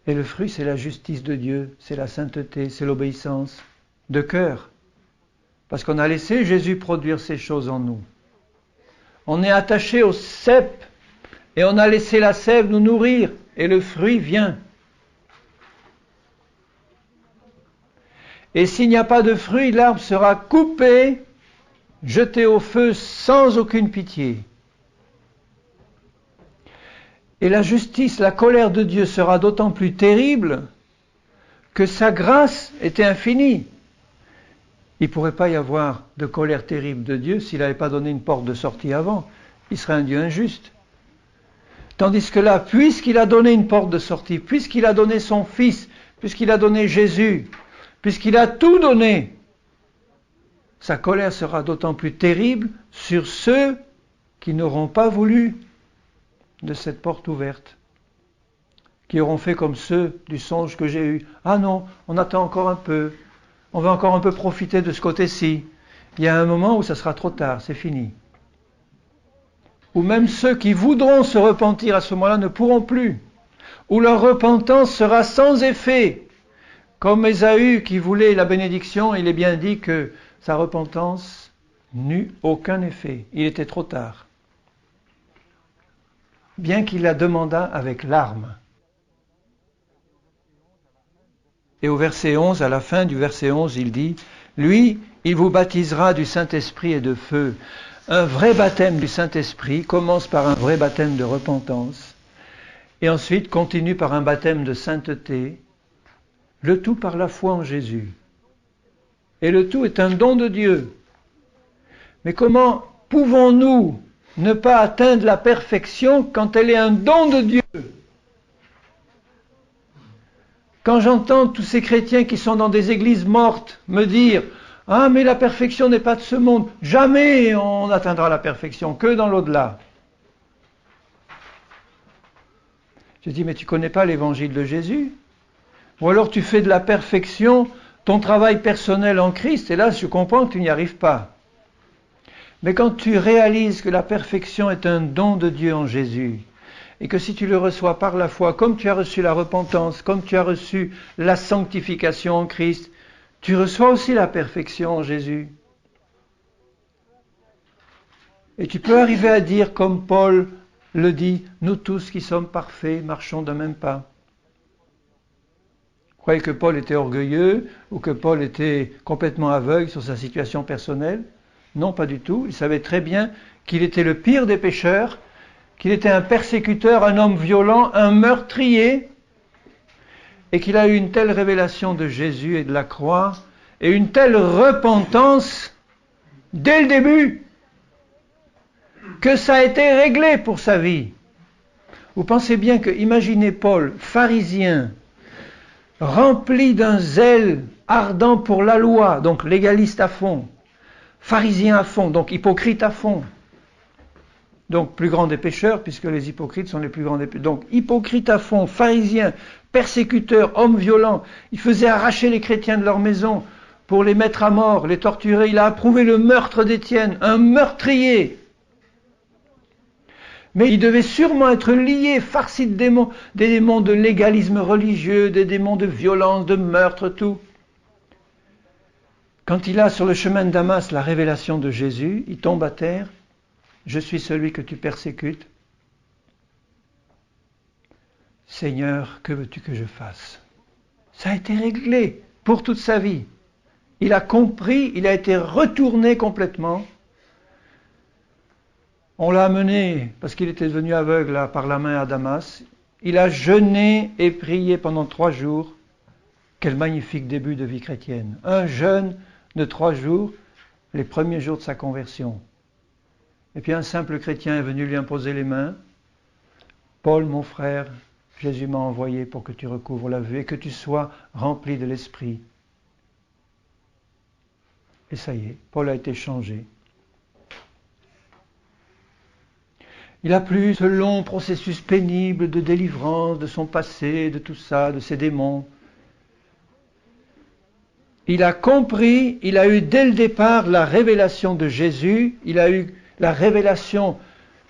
Et le fruit, c'est la justice de Dieu, c'est la sainteté, c'est l'obéissance de cœur. Parce qu'on a laissé Jésus produire ces choses en nous. On est attaché au cep et on a laissé la sève nous nourrir et le fruit vient. Et s'il n'y a pas de fruit, l'arbre sera coupé, jeté au feu sans aucune pitié. Et la justice, la colère de Dieu sera d'autant plus terrible que sa grâce était infinie. Il ne pourrait pas y avoir de colère terrible de Dieu s'il n'avait pas donné une porte de sortie avant. Il serait un Dieu injuste. Tandis que là, puisqu'il a donné une porte de sortie, puisqu'il a donné son Fils, puisqu'il a donné Jésus, puisqu'il a tout donné, sa colère sera d'autant plus terrible sur ceux qui n'auront pas voulu de cette porte ouverte, qui auront fait comme ceux du songe que j'ai eu. Ah non, on attend encore un peu. On va encore un peu profiter de ce côté-ci. Il y a un moment où ça sera trop tard, c'est fini. Ou même ceux qui voudront se repentir à ce moment-là ne pourront plus. Ou leur repentance sera sans effet. Comme Ésaü qui voulait la bénédiction, il est bien dit que sa repentance n'eut aucun effet. Il était trop tard. Bien qu'il la demandât avec larmes. Et au verset 11, à la fin du verset 11, il dit, « Lui, il vous baptisera du Saint-Esprit et de feu. » Un vrai baptême du Saint-Esprit commence par un vrai baptême de repentance, et ensuite continue par un baptême de sainteté, le tout par la foi en Jésus. Et le tout est un don de Dieu. Mais comment pouvons-nous ne pas atteindre la perfection quand elle est un don de Dieu ? Quand j'entends tous ces chrétiens qui sont dans des églises mortes me dire « Ah, mais la perfection n'est pas de ce monde. Jamais on atteindra la perfection, que dans l'au-delà. » Je dis « Mais tu ne connais pas l'évangile de Jésus ? Ou alors tu fais de la perfection ton travail personnel en Christ, et là je comprends que tu n'y arrives pas. Mais quand tu réalises que la perfection est un don de Dieu en Jésus, et que si tu le reçois par la foi, comme tu as reçu la repentance, comme tu as reçu la sanctification en Christ, tu reçois aussi la perfection en Jésus. Et tu peux arriver à dire, comme Paul le dit, nous tous qui sommes parfaits, marchons d'un même pas. Vous croyez que Paul était orgueilleux ou que Paul était complètement aveugle sur sa situation personnelle? Non, pas du tout. Il savait très bien qu'il était le pire des pécheurs, qu'il était un persécuteur, un homme violent, un meurtrier, et qu'il a eu une telle révélation de Jésus et de la croix, et une telle repentance dès le début, que ça a été réglé pour sa vie. Vous pensez bien que, imaginez Paul, pharisien, rempli d'un zèle ardent pour la loi, donc légaliste à fond, pharisien à fond, donc hypocrite à fond, donc plus grand des pécheurs, puisque les hypocrites sont les plus grands des pécheurs. Donc hypocrite à fond, pharisien, persécuteur, homme violent, il faisait arracher les chrétiens de leur maison pour les mettre à mort, les torturer. Il a approuvé le meurtre d'Étienne, un meurtrier. Mais il devait sûrement être lié, farci de démons, des démons de légalisme religieux, des démons de violence, de meurtre, tout. Quand il a sur le chemin de Damas la révélation de Jésus, il tombe à terre. Je suis celui que tu persécutes. Seigneur, que veux-tu que je fasse? Ça a été réglé pour toute sa vie. Il a compris, il a été retourné complètement. On l'a amené, parce qu'il était devenu aveugle là, par la main à Damas. Il a jeûné et prié pendant 3 jours. Quel magnifique début de vie chrétienne. Un jeûne de 3 jours, les premiers jours de sa conversion. Et puis un simple chrétien est venu lui imposer les mains. Paul, mon frère, Jésus m'a envoyé pour que tu recouvres la vue et que tu sois rempli de l'Esprit. Et ça y est, Paul a été changé. Il a plus ce long processus pénible de délivrance de son passé, de tout ça, de ses démons. Il a compris, il a eu dès le départ la révélation de Jésus, il a eu la révélation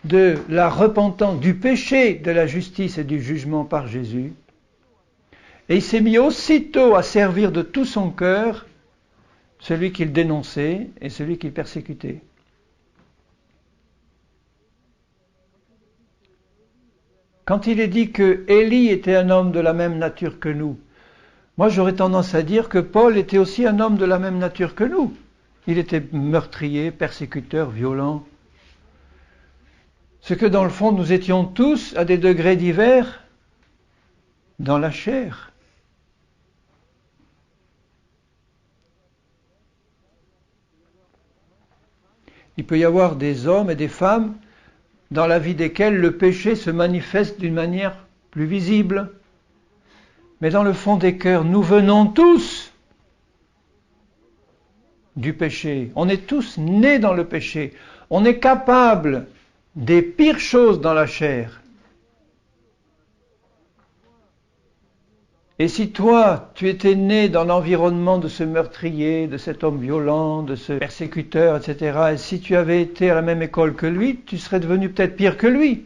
de la repentance, du péché, de la justice et du jugement par Jésus. Et il s'est mis aussitôt à servir de tout son cœur celui qu'il dénonçait et celui qu'il persécutait. Quand il est dit que Élie était un homme de la même nature que nous, moi j'aurais tendance à dire que Paul était aussi un homme de la même nature que nous. Il était meurtrier, persécuteur, violent. Ce que dans le fond nous étions tous à des degrés divers dans la chair. Il peut y avoir des hommes et des femmes dans la vie desquels le péché se manifeste d'une manière plus visible. Mais dans le fond des cœurs, nous venons tous du péché. On est tous nés dans le péché. On est capable des pires choses dans la chair. Et si toi, tu étais né dans l'environnement de ce meurtrier, de cet homme violent, de ce persécuteur, etc., et si tu avais été à la même école que lui, tu serais devenu peut-être pire que lui.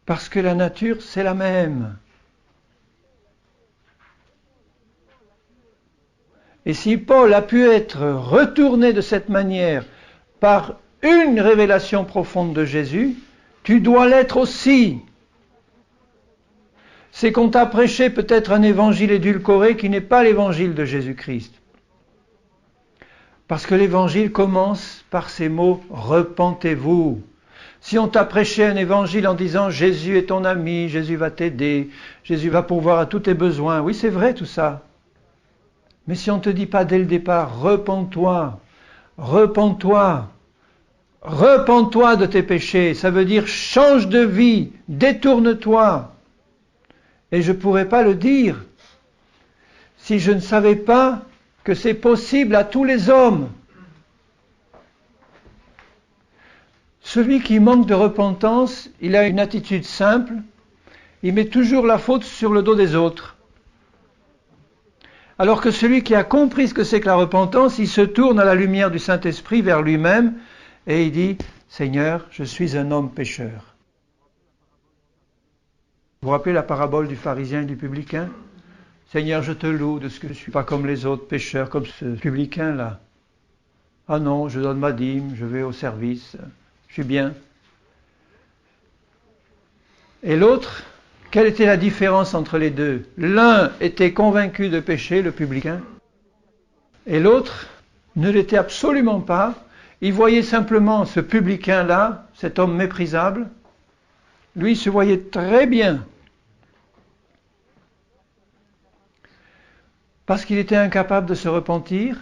Parce que la nature, c'est la même. Et si Paul a pu être retourné de cette manière par une révélation profonde de Jésus, tu dois l'être aussi. C'est qu'on t'a prêché peut-être un évangile édulcoré qui n'est pas l'évangile de Jésus-Christ. Parce que l'évangile commence par ces mots « repentez-vous ». Si on t'a prêché un évangile en disant « Jésus est ton ami, Jésus va t'aider, Jésus va pourvoir à tous tes besoins », oui c'est vrai tout ça. Mais si on ne te dit pas dès le départ « repens-toi, repens-toi », repens-toi de tes péchés, ça veut dire change de vie, détourne-toi. Et je ne pourrais pas le dire si je ne savais pas que c'est possible à tous les hommes. Celui qui manque de repentance, il a une attitude simple, il met toujours la faute sur le dos des autres. Alors que celui qui a compris ce que c'est que la repentance, il se tourne à la lumière du Saint-Esprit vers lui-même et il dit « Seigneur, je suis un homme pécheur ». Vous vous rappelez la parabole du pharisien et du publicain? Seigneur, je te loue de ce que je ne suis pas comme les autres pécheurs, comme ce publicain-là. Ah non, je donne ma dîme, je vais au service, je suis bien. Et l'autre, quelle était la différence entre les deux? L'un était convaincu de péché, le publicain, et l'autre ne l'était absolument pas. Il voyait simplement ce publicain-là, cet homme méprisable. Lui se voyait très bien. Parce qu'il était incapable de se repentir,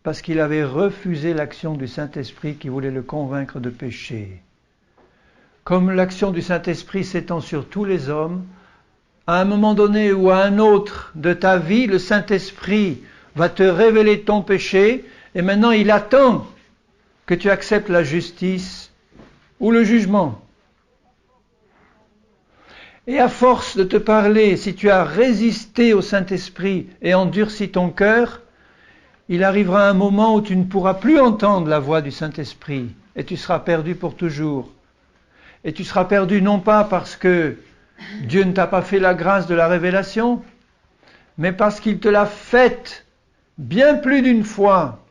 parce qu'il avait refusé l'action du Saint-Esprit qui voulait le convaincre de péché. Comme l'action du Saint-Esprit s'étend sur tous les hommes, à un moment donné ou à un autre de ta vie, le Saint-Esprit va te révéler ton péché, et maintenant il attend que tu acceptes la justice ou le jugement. Et à force de te parler, si tu as résisté au Saint-Esprit et endurci ton cœur, il arrivera un moment où tu ne pourras plus entendre la voix du Saint-Esprit et tu seras perdu pour toujours. Et tu seras perdu non pas parce que Dieu ne t'a pas fait la grâce de la révélation, mais parce qu'il te l'a faite bien plus d'une fois,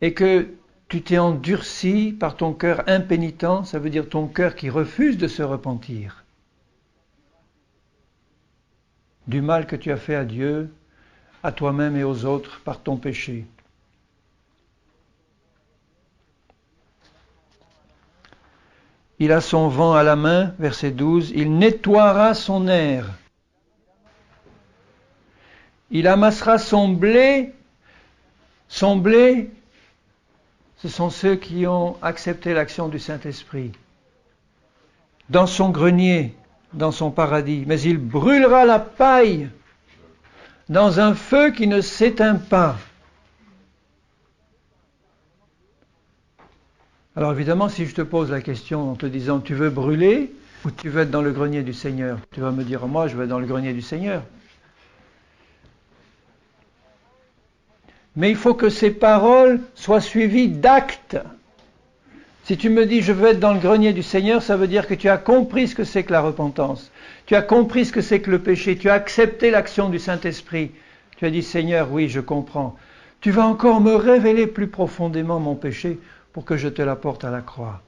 et que tu t'es endurci par ton cœur impénitent, ça veut dire ton cœur qui refuse de se repentir du mal que tu as fait à Dieu, à toi-même et aux autres par ton péché. Il a son vent à la main, verset 12, il nettoiera son aire. Il amassera son blé. Son blé, ce sont ceux qui ont accepté l'action du Saint-Esprit. Dans son grenier, dans son paradis. Mais il brûlera la paille dans un feu qui ne s'éteint pas. Alors évidemment, si je te pose la question en te disant, tu veux brûler ou tu veux être dans le grenier du Seigneur? Tu vas me dire, moi je veux être dans le grenier du Seigneur. Mais il faut que ces paroles soient suivies d'actes. Si tu me dis, je veux être dans le grenier du Seigneur, ça veut dire que tu as compris ce que c'est que la repentance. Tu as compris ce que c'est que le péché. Tu as accepté l'action du Saint-Esprit. Tu as dit, Seigneur, oui, je comprends. Tu vas encore me révéler plus profondément mon péché pour que je te l'apporte à la croix.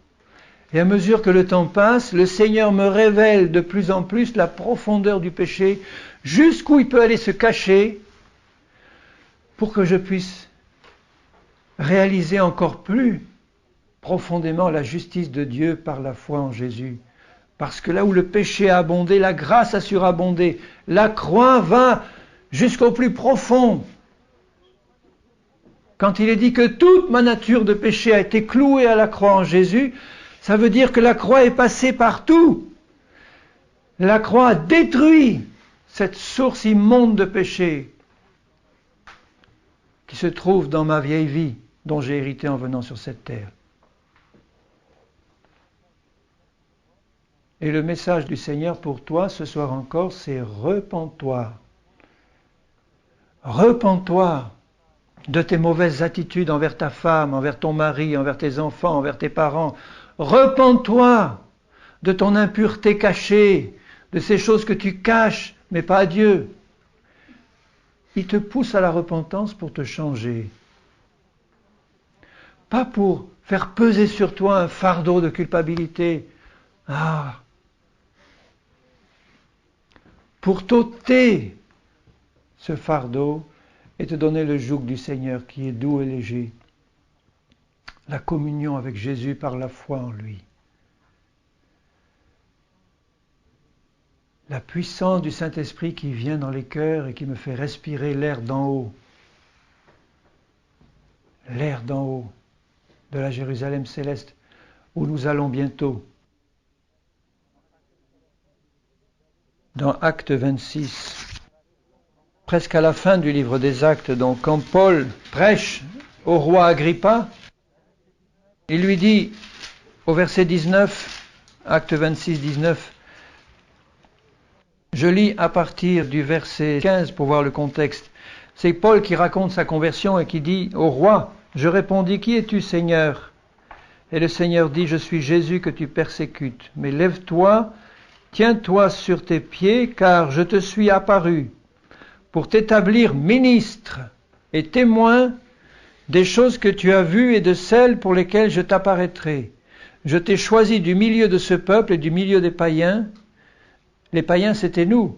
Et à mesure que le temps passe, le Seigneur me révèle de plus en plus la profondeur du péché, jusqu'où il peut aller se cacher, pour que je puisse réaliser encore plus profondément la justice de Dieu par la foi en Jésus. Parce que là où le péché a abondé, la grâce a surabondé. La croix va jusqu'au plus profond. Quand il est dit que toute ma nature de péché a été clouée à la croix en Jésus, ça veut dire que la croix est passée partout. La croix a détruit cette source immonde de péché qui se trouve dans ma vieille vie dont j'ai hérité en venant sur cette terre. Et le message du Seigneur pour toi ce soir encore, c'est repens-toi. Repens-toi de tes mauvaises attitudes envers ta femme, envers ton mari, envers tes enfants, envers tes parents. Repens-toi de ton impureté cachée, de ces choses que tu caches, mais pas à Dieu. Il te pousse à la repentance pour te changer. Pas pour faire peser sur toi un fardeau de culpabilité. Pour t'ôter ce fardeau et te donner le joug du Seigneur qui est doux et léger. La communion avec Jésus par la foi en lui. La puissance du Saint-Esprit qui vient dans les cœurs et qui me fait respirer l'air d'en haut. L'air d'en haut, de la Jérusalem céleste, où nous allons bientôt. Dans Acte 26, presque à la fin du livre des Actes, donc quand Paul prêche au roi Agrippa, il lui dit au verset 19, Acte 26, 19, je lis à partir du verset 15 pour voir le contexte. C'est Paul qui raconte sa conversion et qui dit au roi, je répondis, qui es-tu Seigneur? Et le Seigneur dit, je suis Jésus que tu persécutes, mais lève-toi, tiens-toi sur tes pieds, car je te suis apparu pour t'établir ministre et témoin des choses que tu as vues et de celles pour lesquelles je t'apparaîtrai. Je t'ai choisi du milieu de ce peuple et du milieu des païens. Les païens, c'était nous,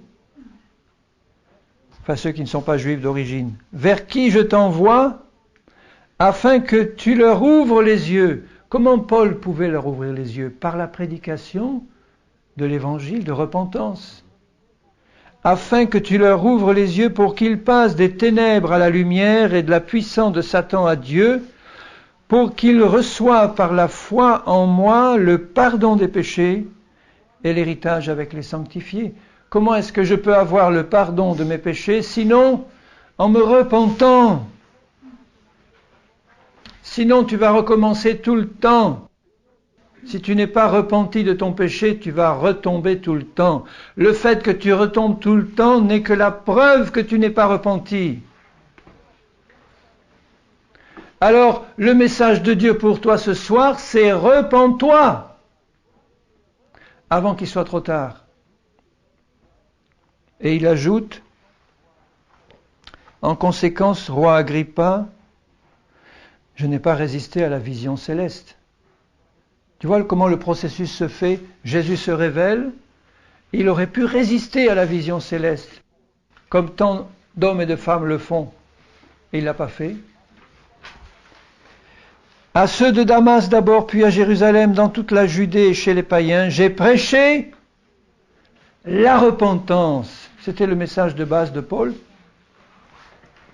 enfin ceux qui ne sont pas juifs d'origine, vers qui je t'envoie, afin que tu leur ouvres les yeux. Comment Paul pouvait leur ouvrir les yeux? Par la prédication de l'évangile de repentance. Afin que tu leur ouvres les yeux pour qu'ils passent des ténèbres à la lumière et de la puissance de Satan à Dieu, pour qu'ils reçoivent par la foi en moi le pardon des péchés et l'héritage avec les sanctifiés. Comment est-ce que je peux avoir le pardon de mes péchés, sinon en me repentant? Sinon tu vas recommencer tout le temps. Si tu n'es pas repenti de ton péché, tu vas retomber tout le temps. Le fait que tu retombes tout le temps n'est que la preuve que tu n'es pas repenti. Alors, le message de Dieu pour toi ce soir, c'est repens-toi avant qu'il soit trop tard. Et il ajoute, En conséquence, roi Agrippa, je n'ai pas résisté à la vision céleste. Tu vois comment le processus se fait? Jésus se révèle, il aurait pu résister à la vision céleste, comme tant d'hommes et de femmes le font, et il ne l'a pas fait. À ceux de Damas d'abord, puis à Jérusalem, dans toute la Judée et chez les païens, j'ai prêché la repentance. C'était le message de base de Paul.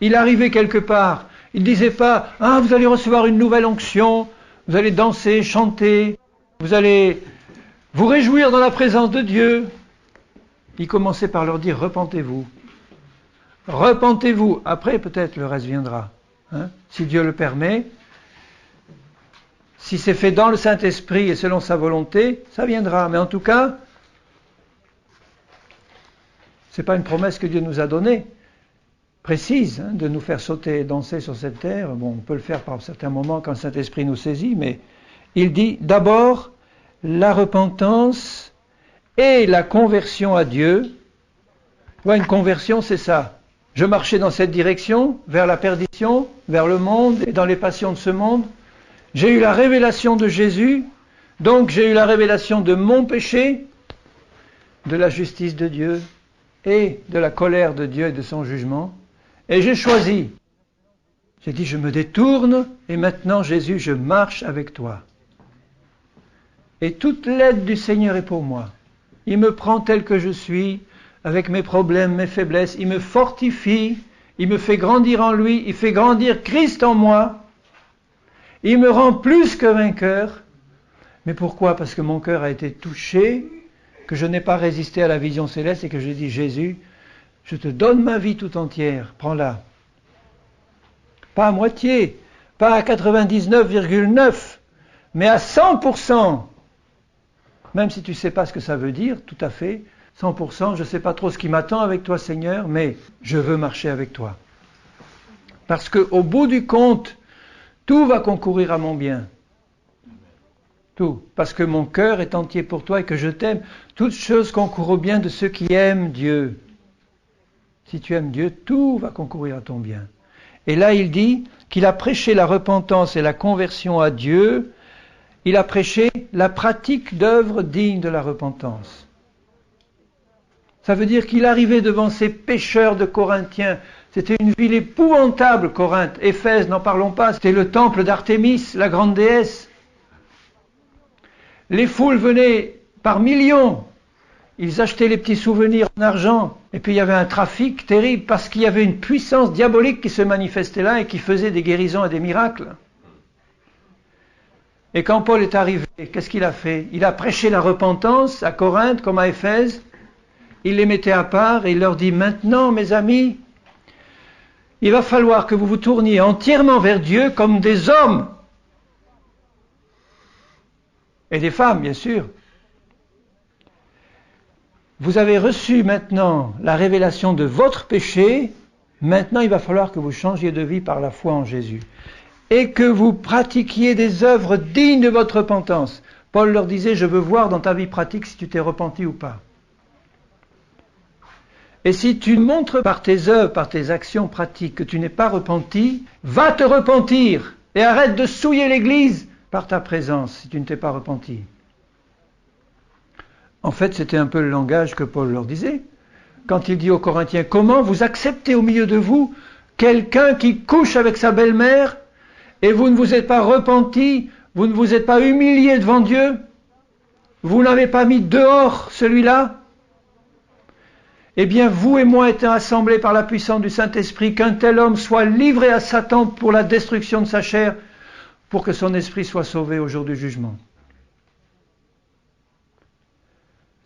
Il arrivait quelque part, il ne disait pas « Ah, vous allez recevoir une nouvelle onction, vous allez danser, chanter, vous allez vous réjouir dans la présence de Dieu. » Il commençait par leur dire « Repentez-vous. Repentez-vous. » Après, peut-être, le reste viendra. Si Dieu le permet. Si c'est fait dans le Saint-Esprit et selon sa volonté, ça viendra. Mais en tout cas, ce n'est pas une promesse que Dieu nous a donnée, précise, de nous faire sauter et danser sur cette terre. Bon, on peut le faire par certains moments quand le Saint-Esprit nous saisit, mais il dit d'abord la repentance et la conversion à Dieu. Ouais, une conversion, c'est ça. Je marchais dans cette direction, vers la perdition, vers le monde et dans les passions de ce monde. J'ai eu la révélation de Jésus, donc j'ai eu la révélation de mon péché, de la justice de Dieu et de la colère de Dieu et de son jugement. Et j'ai choisi. J'ai dit, je me détourne et maintenant, Jésus, je marche avec toi. Et toute l'aide du Seigneur est pour moi. Il me prend tel que je suis, avec mes problèmes, mes faiblesses. Il me fortifie, il me fait grandir en lui, il fait grandir Christ en moi. Il me rend plus que vainqueur. Mais pourquoi? Parce que mon cœur a été touché, que je n'ai pas résisté à la vision céleste et que j'ai dit, Jésus, je te donne ma vie tout entière, prends-la. Pas à moitié, pas à 99,9, mais à 100%. Même si tu ne sais pas ce que ça veut dire, tout à fait, 100%, je ne sais pas trop ce qui m'attend avec toi, Seigneur, mais je veux marcher avec toi. Parce qu'au bout du compte, tout va concourir à mon bien. Tout. Parce que mon cœur est entier pour toi et que je t'aime. Toutes choses concourent au bien de ceux qui aiment Dieu. Si tu aimes Dieu, tout va concourir à ton bien. Et là, il dit qu'il a prêché la repentance et la conversion à Dieu. Il a prêché la pratique d'œuvres dignes de la repentance. Ça veut dire qu'il arrivait devant ces pécheurs de Corinthiens. C'était une ville épouvantable, Corinthe. Éphèse, n'en parlons pas. C'était le temple d'Artémis, la grande déesse. Les foules venaient par millions. Ils achetaient les petits souvenirs en argent. Et puis il y avait un trafic terrible parce qu'il y avait une puissance diabolique qui se manifestait là et qui faisait des guérisons et des miracles. Et quand Paul est arrivé, qu'est-ce qu'il a fait? Il a prêché la repentance à Corinthe comme à Éphèse. Il les mettait à part et il leur dit, maintenant, mes amis, il va falloir que vous vous tourniez entièrement vers Dieu comme des hommes. Et des femmes, bien sûr. Vous avez reçu maintenant la révélation de votre péché. Maintenant, il va falloir que vous changiez de vie par la foi en Jésus. Et que vous pratiquiez des œuvres dignes de votre repentance. Paul leur disait, je veux voir dans ta vie pratique si tu t'es repenti ou pas. Et si tu montres par tes œuvres, par tes actions pratiques que tu n'es pas repenti, va te repentir et arrête de souiller l'Église par ta présence si tu ne t'es pas repenti. En fait, c'était un peu le langage que Paul leur disait. Quand il dit aux Corinthiens, comment vous acceptez au milieu de vous quelqu'un qui couche avec sa belle-mère et vous ne vous êtes pas repenti, vous ne vous êtes pas humilié devant Dieu, vous n'avez pas mis dehors celui-là? Eh bien, vous et moi étant assemblés par la puissance du Saint-Esprit, qu'un tel homme soit livré à Satan pour la destruction de sa chair, pour que son esprit soit sauvé au jour du jugement.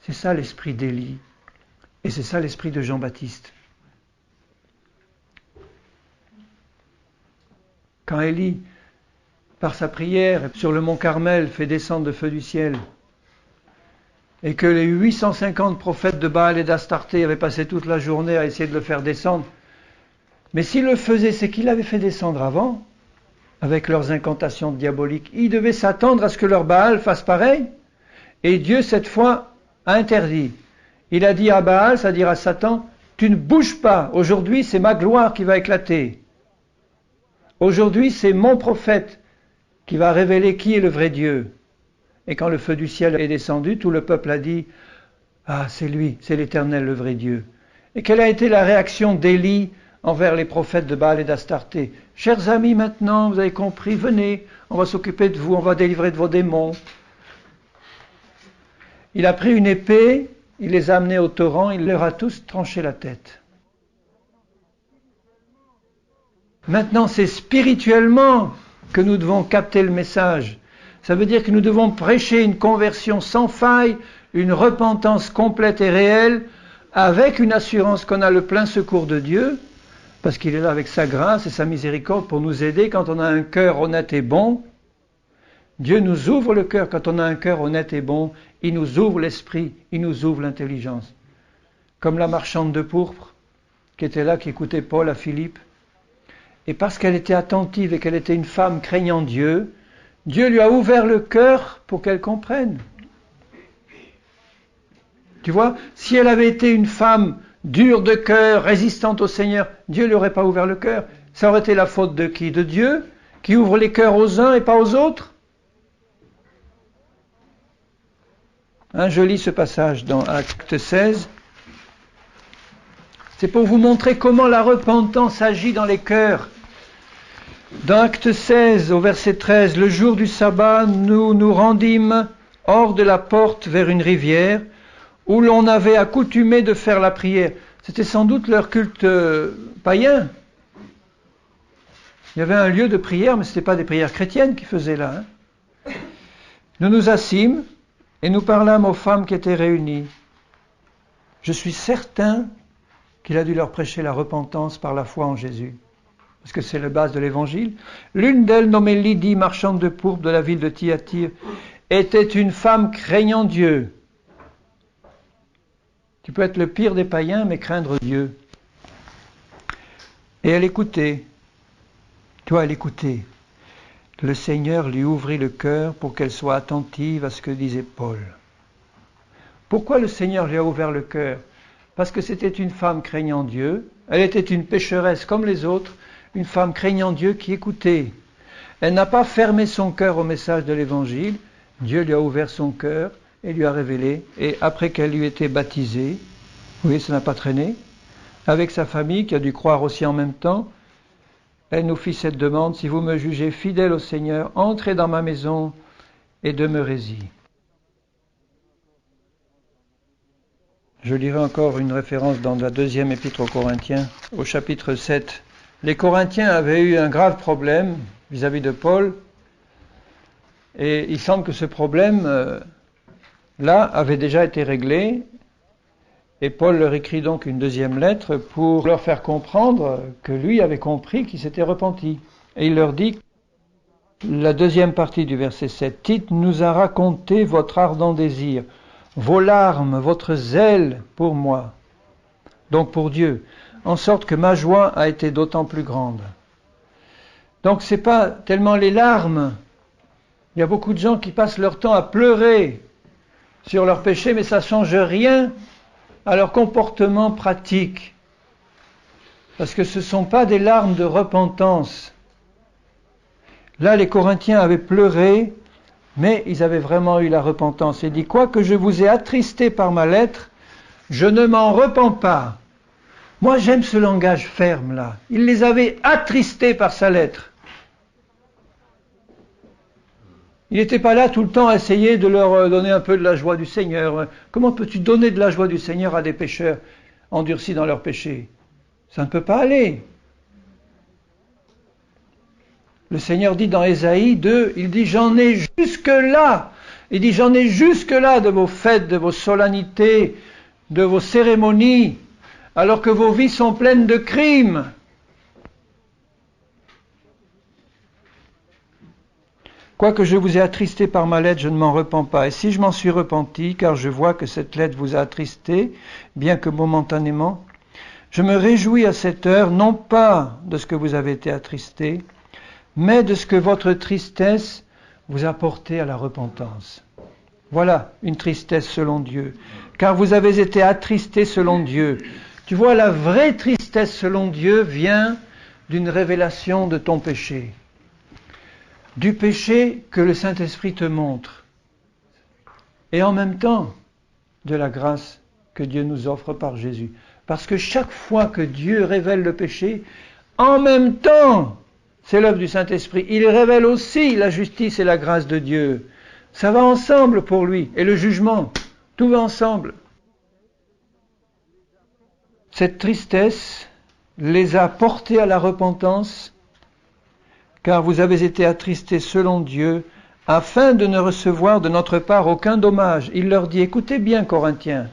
C'est ça l'esprit d'Élie, et c'est ça l'esprit de Jean-Baptiste. Quand Élie, par sa prière sur le mont Carmel, fait descendre le feu du ciel, et que les 850 prophètes de Baal et d'Astarté avaient passé toute la journée à essayer de le faire descendre. Mais s'il le faisait, c'est qu'il l'avait fait descendre avant, avec leurs incantations diaboliques. Ils devaient s'attendre à ce que leur Baal fasse pareil. Et Dieu, cette fois, a interdit. Il a dit à Baal, c'est-à-dire à Satan, Tu ne bouges pas. Aujourd'hui, c'est ma gloire qui va éclater. Aujourd'hui, c'est mon prophète qui va révéler qui est le vrai Dieu. Et quand le feu du ciel est descendu, tout le peuple a dit « Ah, c'est lui, c'est l'Éternel, le vrai Dieu. » Et quelle a été la réaction d'Élie envers les prophètes de Baal et d'Astarté? « Chers amis, maintenant, vous avez compris, venez, on va s'occuper de vous, on va délivrer de vos démons. » Il a pris une épée, il les a amenés au torrent, il leur a tous tranché la tête. Maintenant, c'est spirituellement que nous devons capter le message. Ça veut dire que nous devons prêcher une conversion sans faille, une repentance complète et réelle, avec une assurance qu'on a le plein secours de Dieu, parce qu'il est là avec sa grâce et sa miséricorde pour nous aider quand on a un cœur honnête et bon. Dieu nous ouvre le cœur quand on a un cœur honnête et bon, il nous ouvre l'esprit, il nous ouvre l'intelligence. Comme la marchande de pourpre qui était là, qui écoutait Paul à Philippe. Et parce qu'elle était attentive et qu'elle était une femme craignant Dieu, Dieu lui a ouvert le cœur pour qu'elle comprenne. Tu vois, si elle avait été une femme dure de cœur, résistante au Seigneur, Dieu ne lui aurait pas ouvert le cœur. Ça aurait été la faute de qui? De Dieu, qui ouvre les cœurs aux uns et pas aux autres. Je lis ce passage dans Acte 16. C'est pour vous montrer comment la repentance agit dans les cœurs. Dans Acte 16, au verset 13, le jour du sabbat, nous nous rendîmes hors de la porte vers une rivière où l'on avait accoutumé de faire la prière. C'était sans doute leur culte païen. Il y avait un lieu de prière, mais ce n'était pas des prières chrétiennes qu'ils faisaient là. Nous nous assîmes et nous parlâmes aux femmes qui étaient réunies. Je suis certain qu'il a dû leur prêcher la repentance par la foi en Jésus. Parce que c'est la base de l'évangile. L'une d'elles, nommée Lydie, marchande de pourpre de la ville de Thyatire, était une femme craignant Dieu. Tu peux être le pire des païens, mais craindre Dieu. Et elle écoutait. Elle écoutait. Le Seigneur lui ouvrit le cœur pour qu'elle soit attentive à ce que disait Paul. Pourquoi le Seigneur lui a ouvert le cœur? Parce que c'était une femme craignant Dieu. Elle était une pécheresse comme les autres. Une femme craignant Dieu qui écoutait. Elle n'a pas fermé son cœur au message de l'Évangile. Dieu lui a ouvert son cœur et lui a révélé. Et après qu'elle lui était baptisée, oui, ça n'a pas traîné, avec sa famille qui a dû croire aussi en même temps, elle nous fit cette demande: si vous me jugez fidèle au Seigneur, entrez dans ma maison et demeurez-y. Je lirai encore une référence dans la deuxième épître aux Corinthiens, au chapitre 7. Les Corinthiens avaient eu un grave problème vis-à-vis de Paul, et il semble que ce problème-là avait déjà été réglé, et Paul leur écrit donc une deuxième lettre pour leur faire comprendre que lui avait compris qu'il s'était repenti. Et il leur dit, la deuxième partie du verset 7, « Tite nous a raconté votre ardent désir, vos larmes, votre zèle pour moi, donc pour Dieu, en sorte que ma joie a été d'autant plus grande. » Donc ce n'est pas tellement les larmes. Il y a beaucoup de gens qui passent leur temps à pleurer sur leurs péchés, mais ça ne change rien à leur comportement pratique. Parce que ce ne sont pas des larmes de repentance. Là, les Corinthiens avaient pleuré, mais ils avaient vraiment eu la repentance. Il dit, « Quoique je vous ai attristé par ma lettre, je ne m'en repens pas. » Moi, j'aime ce langage ferme, là. Il les avait attristés par sa lettre. Il n'était pas là tout le temps à essayer de leur donner un peu de la joie du Seigneur. Comment peux-tu donner de la joie du Seigneur à des pécheurs endurcis dans leurs péchés? Ça ne peut pas aller. Le Seigneur dit dans Ésaïe 2, il dit, j'en ai jusque-là. Il dit, j'en ai jusque-là de vos fêtes, de vos solennités, de vos cérémonies, alors que vos vies sont pleines de crimes. Quoique je vous ai attristé par ma lettre, je ne m'en repens pas. Et si je m'en suis repenti, car je vois que cette lettre vous a attristé, bien que momentanément, je me réjouis à cette heure, non pas de ce que vous avez été attristé, mais de ce que votre tristesse vous a porté à la repentance. Voilà une tristesse selon Dieu. Car vous avez été attristés selon Dieu, Tu vois, la vraie tristesse selon Dieu vient d'une révélation de ton péché. Du péché que le Saint-Esprit te montre. Et en même temps, de la grâce que Dieu nous offre par Jésus. Parce que chaque fois que Dieu révèle le péché, en même temps, c'est l'œuvre du Saint-Esprit. Il révèle aussi la justice et la grâce de Dieu. Ça va ensemble pour lui. Et le jugement, tout va ensemble. Cette tristesse les a portés à la repentance, car vous avez été attristés selon Dieu, afin de ne recevoir de notre part aucun dommage. Il leur dit, écoutez bien, Corinthiens,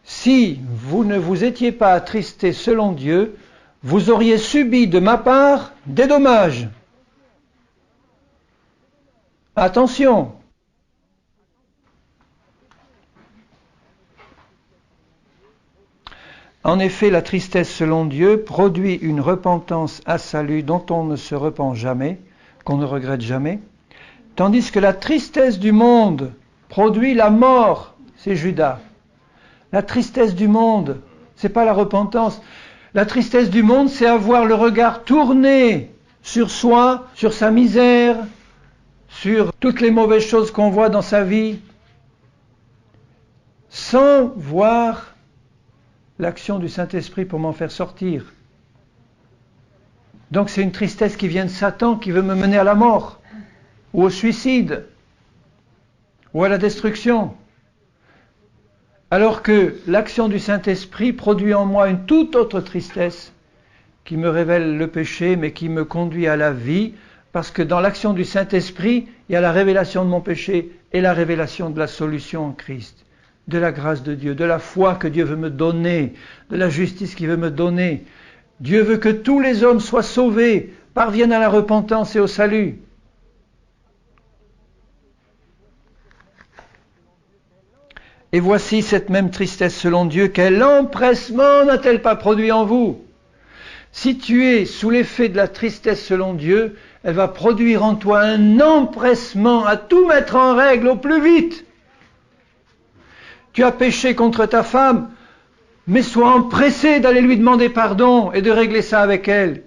si vous ne vous étiez pas attristés selon Dieu, vous auriez subi de ma part des dommages. Attention! En effet, la tristesse selon Dieu produit une repentance à salut dont on ne se repent jamais, qu'on ne regrette jamais, tandis que la tristesse du monde produit la mort, c'est Judas. La tristesse du monde, c'est pas la repentance. La tristesse du monde, c'est avoir le regard tourné sur soi, sur sa misère, sur toutes les mauvaises choses qu'on voit dans sa vie, sans voir l'action du Saint-Esprit pour m'en faire sortir. Donc c'est une tristesse qui vient de Satan, qui veut me mener à la mort, ou au suicide, ou à la destruction. Alors que l'action du Saint-Esprit produit en moi une toute autre tristesse, qui me révèle le péché, mais qui me conduit à la vie, parce que dans l'action du Saint-Esprit, il y a la révélation de mon péché et la révélation de la solution en Christ, de la grâce de Dieu, de la foi que Dieu veut me donner, de la justice qu'il veut me donner. Dieu veut que tous les hommes soient sauvés, parviennent à la repentance et au salut. Et voici cette même tristesse selon Dieu, quel empressement n'a-t-elle pas produit en vous? Si tu es sous l'effet de la tristesse selon Dieu, elle va produire en toi un empressement à tout mettre en règle au plus vite. Tu as péché contre ta femme, mais sois empressé d'aller lui demander pardon et de régler ça avec elle,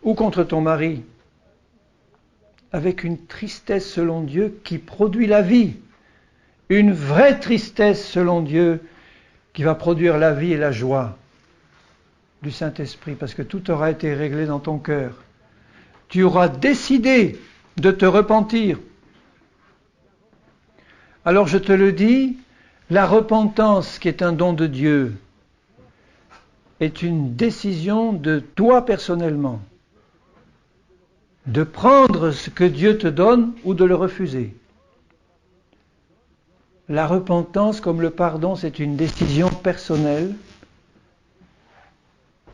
ou contre ton mari, avec une tristesse selon Dieu qui produit la vie. Une vraie tristesse selon Dieu qui va produire la vie et la joie du Saint-Esprit, parce que tout aura été réglé dans ton cœur. Tu auras décidé de te repentir. Alors je te le dis, la repentance qui est un don de Dieu est une décision de toi personnellement, de prendre ce que Dieu te donne ou de le refuser. La repentance, comme le pardon, c'est une décision personnelle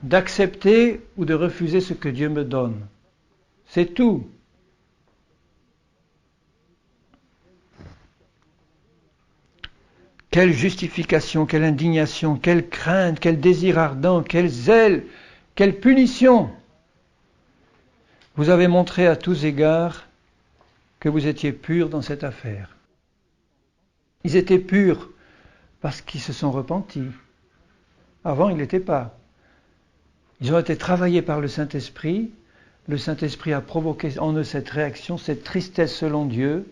d'accepter ou de refuser ce que Dieu me donne. C'est tout. Quelle justification, quelle indignation, quelle crainte, quel désir ardent, quel zèle, quelle punition! Vous avez montré à tous égards que vous étiez purs dans cette affaire. Ils étaient purs parce qu'ils se sont repentis. Avant, ils n'étaient pas. Ils ont été travaillés par le Saint-Esprit. Le Saint-Esprit a provoqué en eux cette réaction, cette tristesse selon Dieu,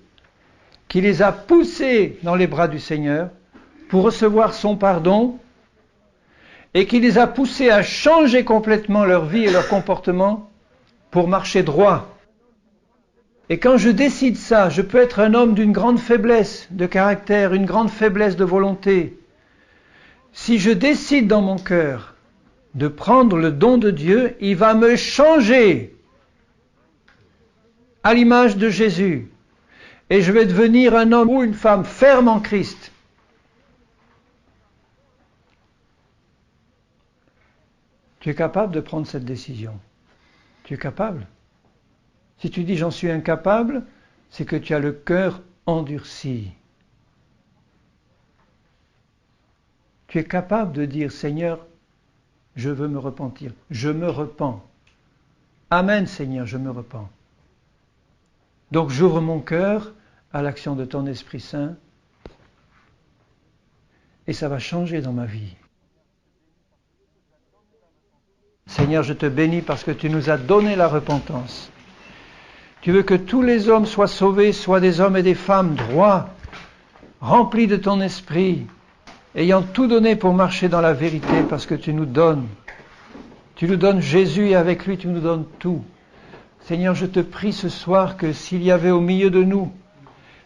qui les a poussés dans les bras du Seigneur pour recevoir son pardon et qui les a poussés à changer complètement leur vie et leur comportement pour marcher droit. Et quand je décide ça, je peux être un homme d'une grande faiblesse de caractère, une grande faiblesse de volonté. Si je décide dans mon cœur de prendre le don de Dieu, il va me changer à l'image de Jésus. Et je vais devenir un homme ou une femme ferme en Christ. Tu es capable de prendre cette décision. Tu es capable. Si tu dis « j'en suis incapable », c'est que tu as le cœur endurci. Tu es capable de dire « Seigneur, je veux me repentir, je me repens. Amen Seigneur, je me repens. » Donc j'ouvre mon cœur à l'action de ton Esprit Saint et ça va changer dans ma vie. Seigneur, je te bénis parce que tu nous as donné la repentance. Tu veux que tous les hommes soient sauvés, soient des hommes et des femmes droits, remplis de ton esprit, ayant tout donné pour marcher dans la vérité, parce que tu nous donnes. Tu nous donnes Jésus et avec lui tu nous donnes tout. Seigneur, je te prie ce soir que s'il y avait au milieu de nous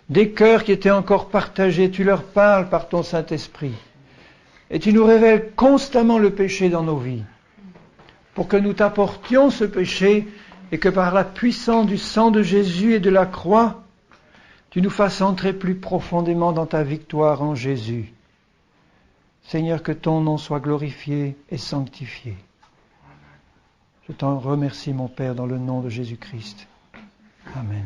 des cœurs qui étaient encore partagés, tu leur parles par ton Saint-Esprit. Et tu nous révèles constamment le péché dans nos vies, pour que nous t'apportions ce péché et que par la puissance du sang de Jésus et de la croix, tu nous fasses entrer plus profondément dans ta victoire en Jésus. Seigneur, que ton nom soit glorifié et sanctifié. Je t'en remercie, mon Père, dans le nom de Jésus-Christ. Amen.